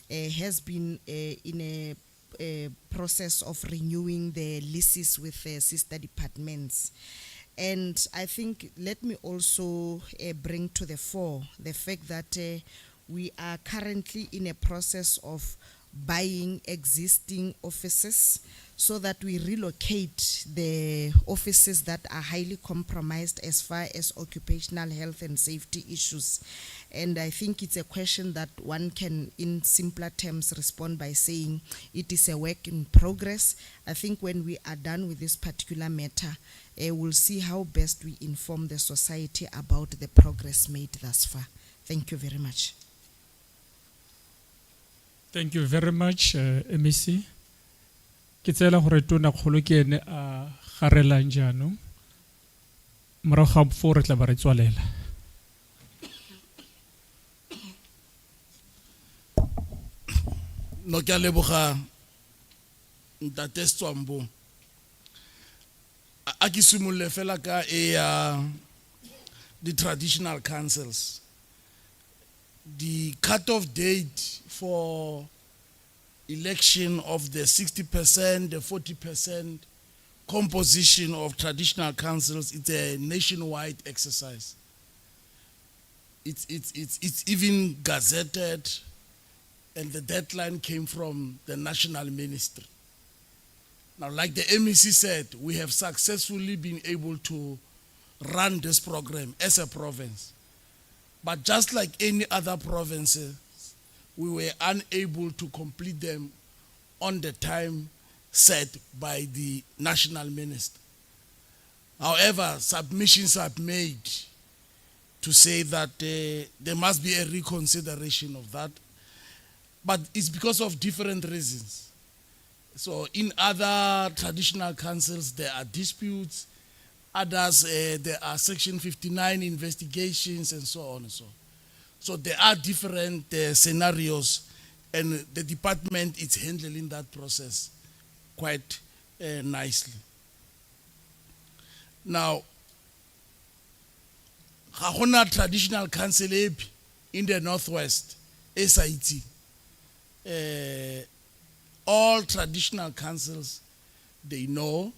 has been in a process of renewing the leases with sister departments. And I think, let me also bring to the fore the fact that we are currently in a process of buying existing offices so that we relocate the offices that are highly compromised as far as occupational health and safety issues. And I think it's a question that one can, in simpler terms, respond by saying it is a work in progress. I think when we are done with this particular matter, we'll see how best we inform the society about the progress made thus far. Thank you very much. Thank you very much, MEC. Ke tsela gore tona kgolo ke ene a garelang jaanong morago ga foo re tla ba re tswalela. No ke a leboga Ntate Setswambo. A ke simolle fela ka the traditional councils. The cut-off date for election of the 60%, the 40% composition of traditional councils, it's a nationwide exercise. It's even gazetted, and the deadline came from the national ministry. Now, like the MEC said, we have successfully been able to run this program as a province. But just like any other provinces, we were unable to complete them on the time set by the national minister. However, submissions are made to say that there must be a reconsideration of that. But it's because of different reasons. So in other traditional councils, there are disputes. Others, there are Section 59 investigations and so on and so on. So there are different scenarios, and the department is handling that process quite nicely. Now, ga gona traditional council in the Northwest, SIT. All traditional councils, they know.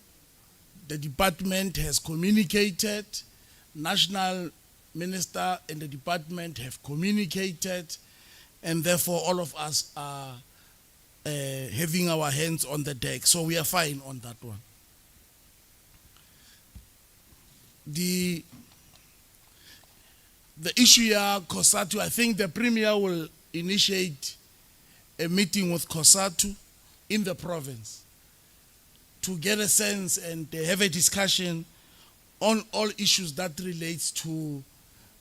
The department has communicated, national minister and the department have communicated, and therefore all of us are having our hands on the deck. So we are fine on that one. The issue here, COSATU, I think the Premier will initiate a meeting with COSATU in the province to get a sense and have a discussion on all issues that relates to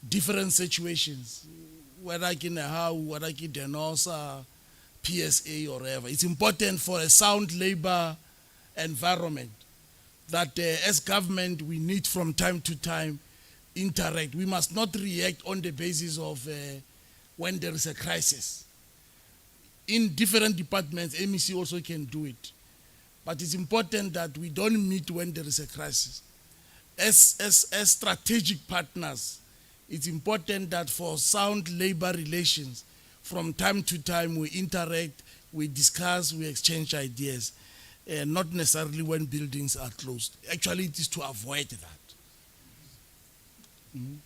different situations, whether in a how, whether in Denosa, PSA or whatever. It's important for a sound labor environment that as government we need from time to time interact. We must not react on the basis of when there is a crisis. In different departments, MEC also can do it. But it's important that we don't meet when there is a crisis. As strategic partners, it's important that for sound labor relations, from time to time we interact, we discuss, we exchange ideas, not necessarily when buildings are closed. Actually, it is to avoid that. Mhm.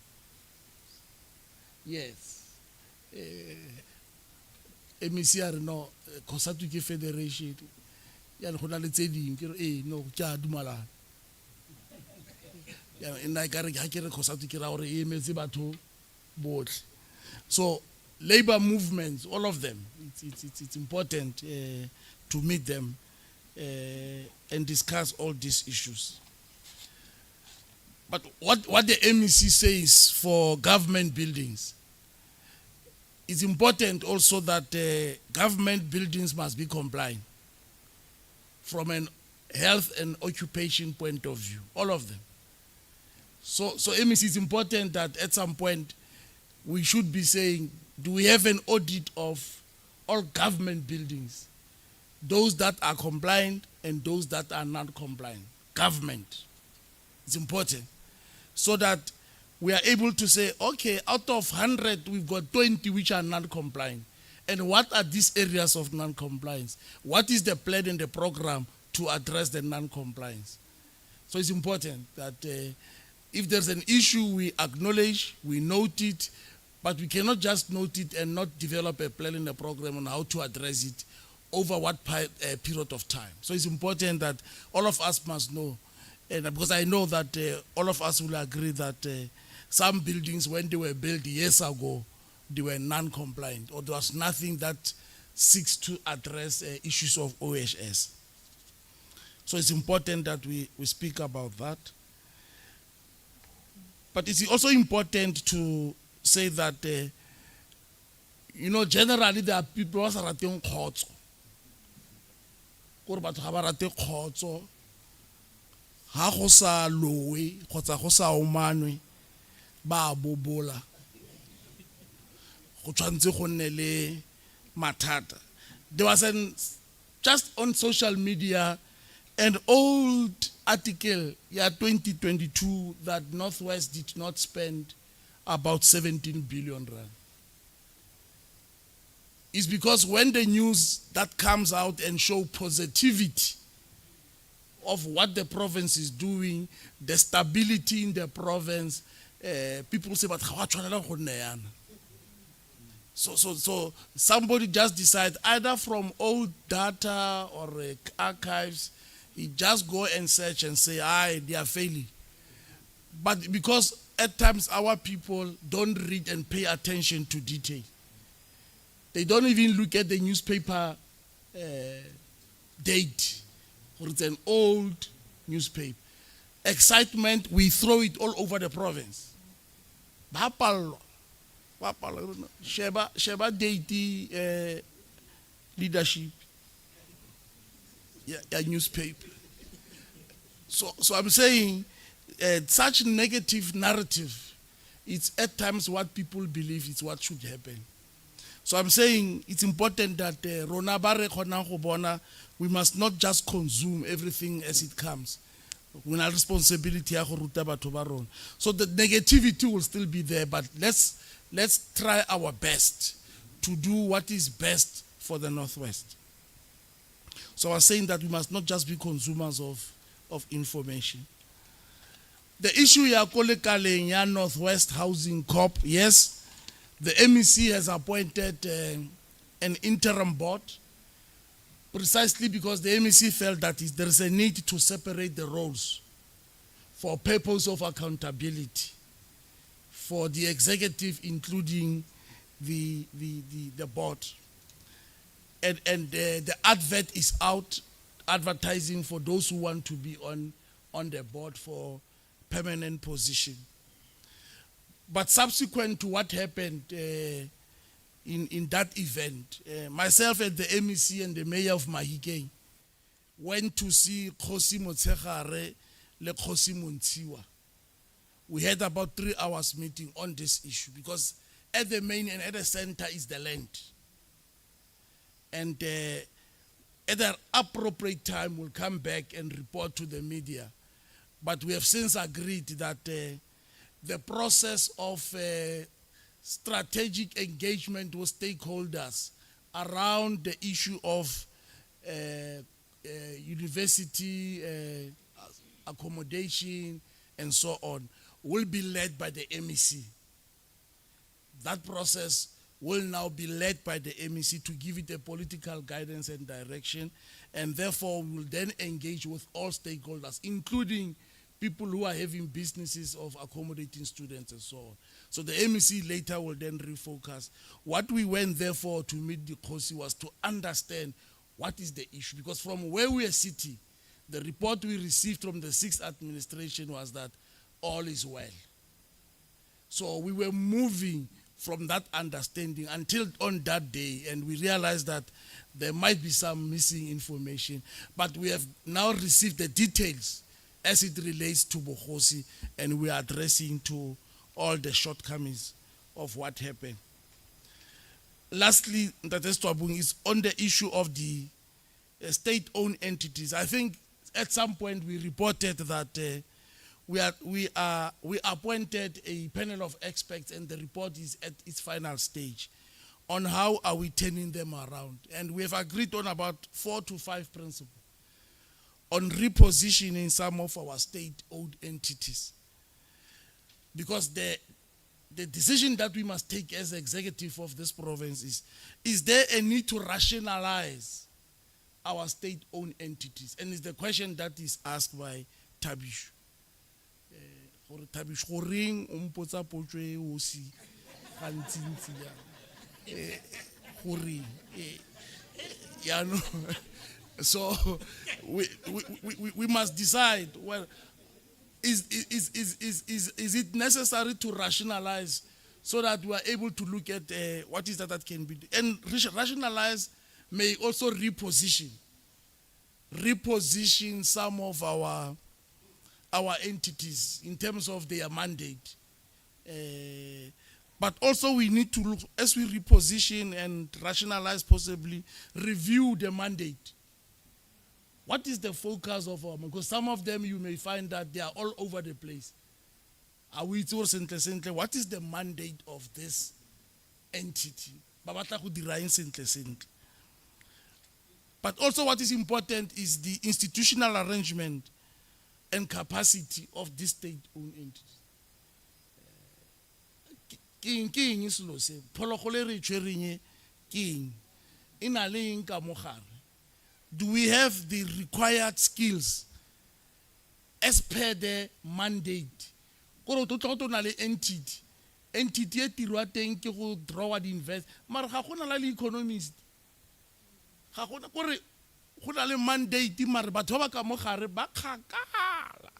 Yes. MEC no COSATU ke federation. Ya go na le tse ding ke re no tja dumalana. Ya nna ka re ha ke re COSATU ke ra gore e emetse batho botlhe. So labor movements, all of them, it's important to meet them and discuss all these issues. But what the MEC says for government buildings, it's important also that government buildings must be compliant from an health and occupation point of view, all of them. So MEC, it's important that at some point we should be saying, do we have an audit of all government buildings? Those that are compliant and those that are not compliant. Government. It's important. So that we are able to say, okay, out of 100, we've got 20 which are non-compliant. And what are these areas of non-compliance? What is the plan and the program to address the non-compliance? So it's important that if there's an issue, we acknowledge, we note it, but we cannot just note it and not develop a plan and a program on how to address it over what period of time. So it's important that all of us must know, and because I know that all of us will agree that some buildings, when they were built years ago, they were non-compliant, or there was nothing that seeks to address issues of OHS. So it's important that we speak about that. But it's also important to say that, generally there are people who are rating khotso. Gore batho ga ba rate khotso. Ha go sa lowe, kgotsa go sa umanwe, ba bobola. Go tshwantse go nne le mathata. There was just on social media an old article, 2022, that Northwest did not spend about 17 billion rand. It's because when the news that comes out and show positivity of what the province is doing, the stability in the province, people say, but how So somebody just decide, either from old data or archives, you just go and search and say, they are failing. But because at times our people don't read and pay attention to detail. They don't even look at the newspaper date, or it's an old newspaper. Excitement, we throw it all over the province. Sheba date leadership. Yeah, newspaper. So I'm saying such negative narrative, it's at times what people believe is what should happen. So I'm saying it's important that we must not just consume everything as it comes. We have responsibility. So the negativity will still be there, but let's try our best to do what is best for the Northwest. So I was saying that we must not just be consumers of information. The issue ya kolekaleng ya Northwest Housing Corp, yes, the MEC has appointed an interim board precisely because the MEC felt that there is a need to separate the roles for purpose of accountability for the executive, including the board. And the advert is out, advertising for those who want to be on the board for permanent position. But subsequent to what happened in that event, myself and the MEC and the mayor of Mahikeng went to see Kgosi Motshegare le Kgosi Montsiwa. We had about 3 hours meeting on this issue because at the main and at the center is the land. And at an appropriate time, we'll come back and report to the media. But we have since agreed that the process of strategic engagement with stakeholders around the issue of university accommodation and so on will be led by the MEC. That process will now be led by the MEC to give it a political guidance and direction, and therefore we will then engage with all stakeholders, including people who are having businesses of accommodating students and so on. So the MEC later will then refocus. What we went therefore to meet the Kgosi was to understand what is the issue, because from where we are sitting, the report we received from the 6th administration was that all is well. So we were moving from that understanding until on that day, and we realized that there might be some missing information, but we have now received the details as it relates to Mokgosi, and we are addressing to all the shortcomings of what happened. Lastly, Ntate Stwabung, is on the issue of the state-owned entities. I think at some point we reported that we appointed a panel of experts, and the report is at its final stage on how are we turning them around. And we have agreed on about 4 to 5 principles on repositioning some of our state-owned entities. Because the decision that we must take as executive of this province is there a need to rationalize our state-owned entities? And it's the question that is asked by Tabish. Tabish, goreng o mpotsa potso e o si gantsi ya goreng ya no. So we must decide, well, is it necessary to rationalize so that we are able to look at what is that can be done? And rationalize may also reposition some of our entities in terms of their mandate. But also we need to look, as we reposition and rationalize, possibly review the mandate. What is the focus of our, because some of them you may find that they are all over the place. Are we to what is the mandate of this entity? But also what is important is the institutional arrangement and capacity of this state-owned entities. King is lo se phologole re tshwereng king ina le eng ka mogare. Do we have the required skills as per the mandate? Koro to tlo na le entity e tirwa teng ke go draw the invest, mara ga gona la le economist, ga gona kore go na le mandate, mara batho ba ka mogare ba kgakala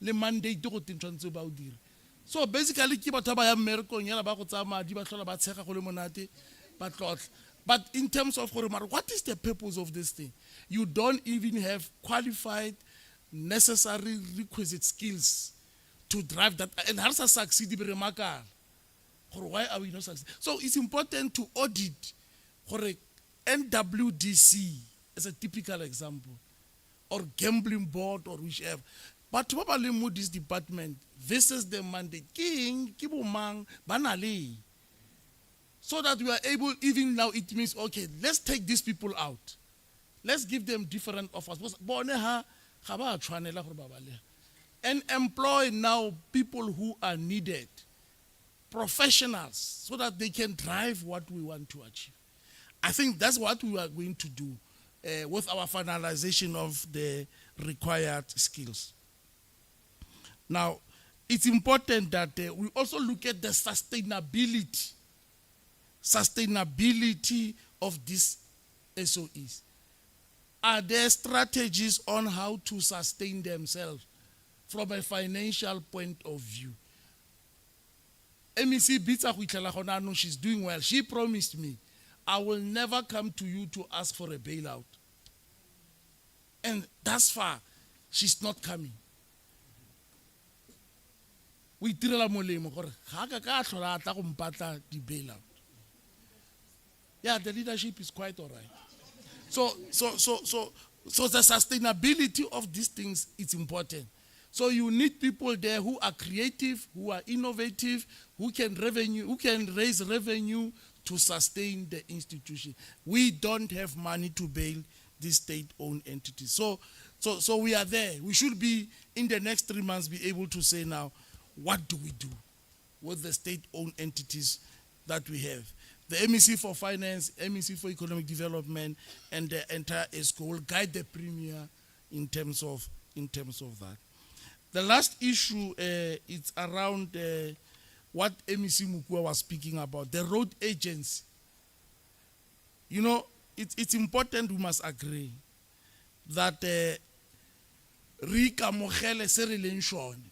le mandate go tentshwantse ba o dire. So basically ke batho ba ya mmerekong yana ba go tsaya madi ba hlola ba tshega go le monate ba tlotla. But in terms of what is the purpose of this thing? You don't even have qualified, necessary, requisite skills to drive that. And how does that succeed? Why are we not succeeding? So it's important to audit. NWDC is a typical example, or gambling board, or whichever. But probably Moody's department, this is the mandate. King, Kibumang, Banali. So that we are able, even now it means, okay, let's take these people out. Let's give them different offers. and employ now people who are needed, professionals, so that they can drive what we want to achieve. I think that's what we are going to do with our finalization of the required skills. Now, it's important that we also look at the sustainability of these SOEs. Are there strategies on how to sustain themselves from a financial point of view? MEC Bitsa Huitela Honano, she's doing well. She promised me, I will never come to you to ask for a bailout. And thus far, she's not coming. We tirela molemo gore ga ka ka hlola tla go mpatla di bailout. Yeah, the leadership is quite all right. So the sustainability of these things is important. So you need people there who are creative, who are innovative, who can raise revenue to sustain the institution. We don't have money to bail these state-owned entities. So we are there. We should be, in the next 3 months, be able to say now, what do we do with the state-owned entities that we have? The MEC for Finance, MEC for Economic Development, and the entire EXCO will guide the Premier in terms of that. The last issue is around what MEC Mukua was speaking about, the road agency. You know, it's important, we must agree, that Rika Mohele Serilation.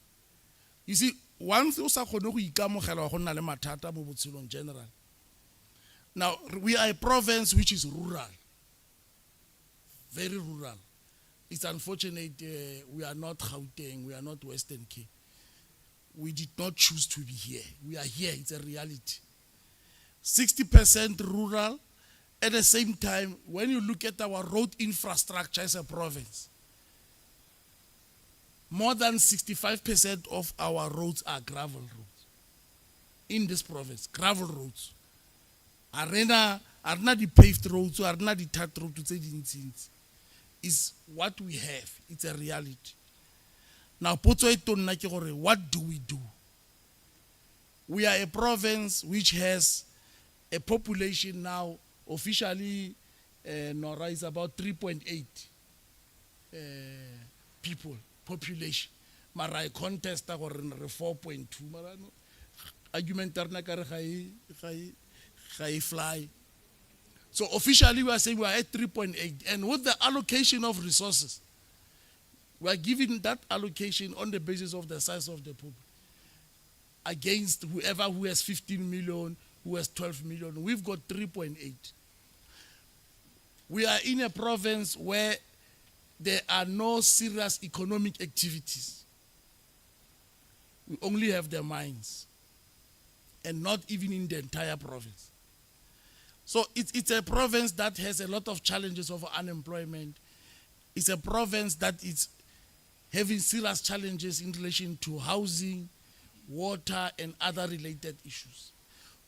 You see, once you sa kgone go ikamogela go nna le mathata mo botshelong general. Now, we are a province which is rural, very rural. It's unfortunate we are not Gauteng, we are not Western Cape. We did not choose to be here. We are here, it's a reality. 60% rural. At the same time, when you look at our road infrastructure as a province, more than 65% of our roads are gravel roads. In this province, gravel roads. Arena the paved roads, arena the tar roads, is what we have. It's a reality. Now, what do we do? We are a province which has a population now, officially, Nora is about 3.8 people, population. Mara I contest or 4.2. Argument fly. So officially we are saying we are at 3.8, and with the allocation of resources, we are giving that allocation on the basis of the size of the pool against whoever who has 15 million, who has 12 million. We've got 3.8. We are in a province where there are no serious economic activities. We only have the mines, and not even in the entire province. So it's a province that has a lot of challenges of unemployment. It's a province that is having serious challenges in relation to housing, water, and other related issues.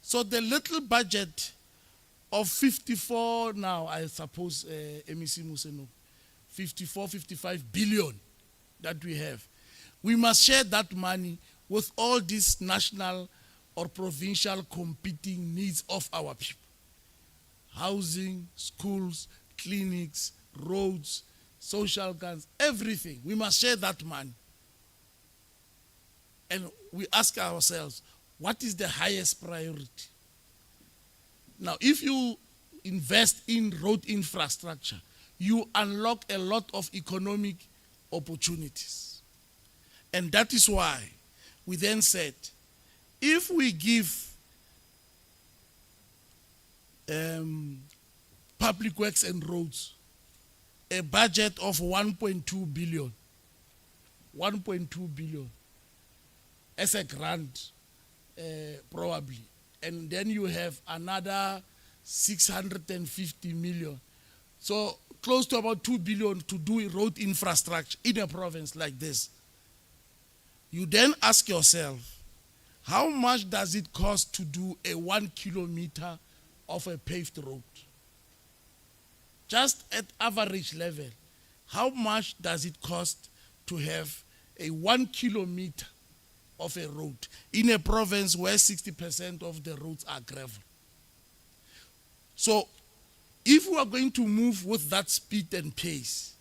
So the little budget of 54 now, I suppose, MEC Museno, 54, 55 billion that we have. We must share that money with all these national or provincial competing needs of our people. Housing, schools, clinics, roads, social guns, everything. We must share that money. And we ask ourselves, what is the highest priority? Now, if you invest in road infrastructure, you unlock a lot of economic opportunities. And that is why we then said, if we give public works and roads a budget of 1.2 billion, 1.2 billion as a grant, probably, and then you have another 650 million. So close to about 2 billion to do road infrastructure in a province like this. You then ask yourself, how much does it cost to do a 1 kilometer of a paved road? Just at average level, how much does it cost to have a 1 kilometer of a road in a province where 60% of the roads are gravel. So if we are going to move with that speed and pace,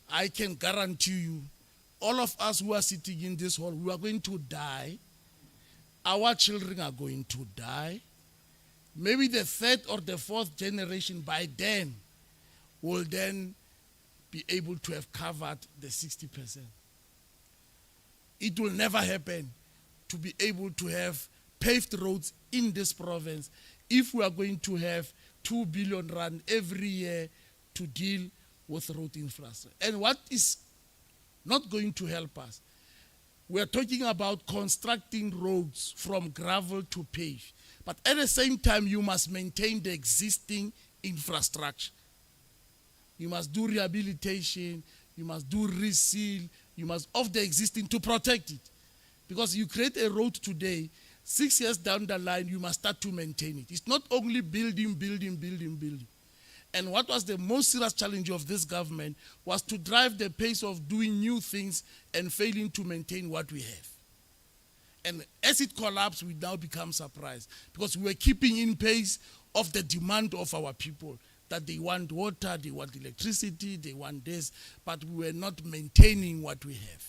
I can guarantee you, all of us who are sitting in this hall, we are going to die. Our children are going to die. Maybe the third or the fourth generation by then will then be able to have covered the 60%. It will never happen to be able to have paved roads in this province if we are going to have 2 billion rand every year to deal with road infrastructure. And what is not going to help us, we are talking about constructing roads from gravel to pave. But at the same time, you must maintain the existing infrastructure. You must do rehabilitation, you must do reseal, you must of the existing to protect it. Because you create a road today, 6 years down the line, you must start to maintain it. It's not only building. And what was the most serious challenge of this government was to drive the pace of doing new things and failing to maintain what we have. And as it collapsed, we now become surprised because we were keeping in pace of the demand of our people, that they want water, they want electricity, they want this, but we were not maintaining what we have.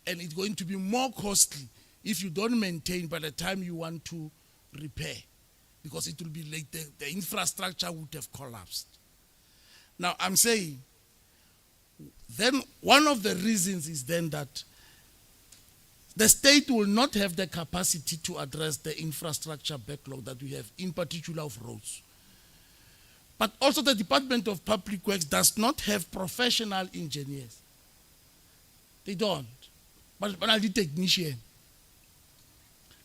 And it's going to be more costly if you don't maintain by the time you want to repair, because it will be late, the infrastructure would have collapsed. Now I'm saying, then one of the reasons is then that the state will not have the capacity to address the infrastructure backlog that we have, in particular of roads. But also the Department of Public Works does not have professional engineers. They don't, but only technicians.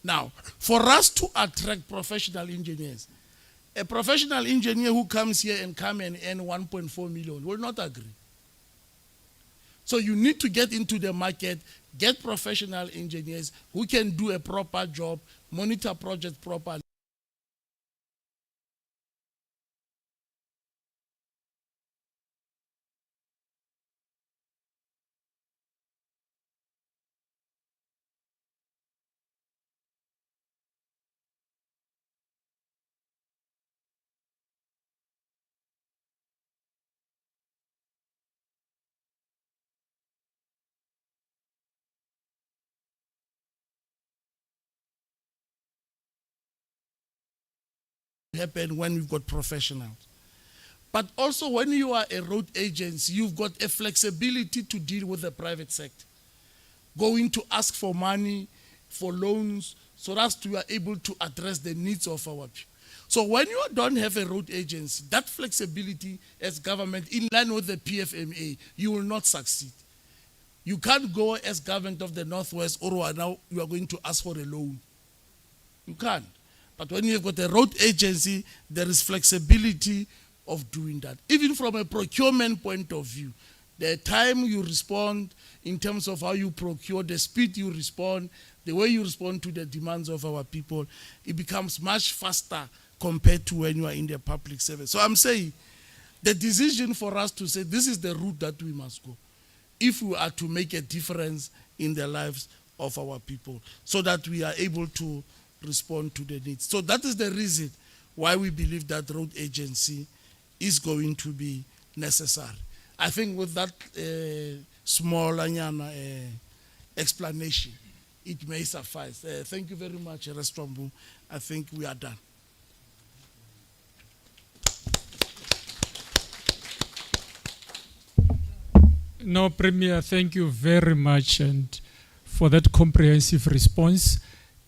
Now, for us to attract professional engineers, a professional engineer who comes here and earn 1.4 million will not agree. So you need to get into the market, get professional engineers who can do a proper job, monitor projects properly. Happen when we've got professionals. But also when you are a road agency, you've got a flexibility to deal with the private sector. Going to ask for money, for loans, so that we are able to address the needs of our people. So when you don't have a road agency, that flexibility as government in line with the PFMA, you will not succeed. You can't go as government of the Northwest or now you are going to ask for a loan. You can't. But when you've got a road agency, there is flexibility of doing that. Even from a procurement point of view, the time you respond in terms of how you procure, the speed you respond, the way you respond to the demands of our people, it becomes much faster compared to when you are in the public service. So I'm saying the decision for us to say this is the route that we must go if we are to make a difference in the lives of our people so that we are able to respond to the needs. So that is the reason why we believe that road agency is going to be necessary. I think with that small explanation, it may suffice. Thank you very much, Restombu. I think we are done. No, Premier, thank you very much and for that comprehensive response.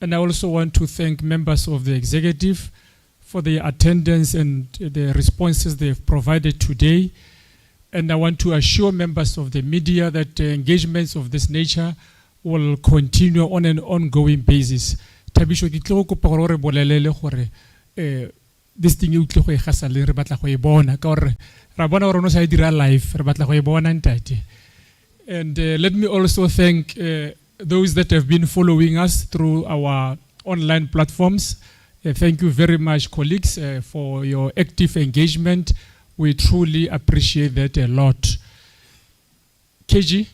And I also want to thank members of the executive for their attendance and the responses they've provided today. And I want to assure members of the media that engagements of this nature will continue on an ongoing basis. Tabisho ke tlo go kopa gore re bolelele gore this thing e utlwe go e gasa le re batla go e bona ka gore ra bona gore no sa dira live re batla go e bona ntate. And let me also thank those that have been following us through our online platforms. Thank you very much, colleagues, for your active engagement. We truly appreciate that a lot. KG?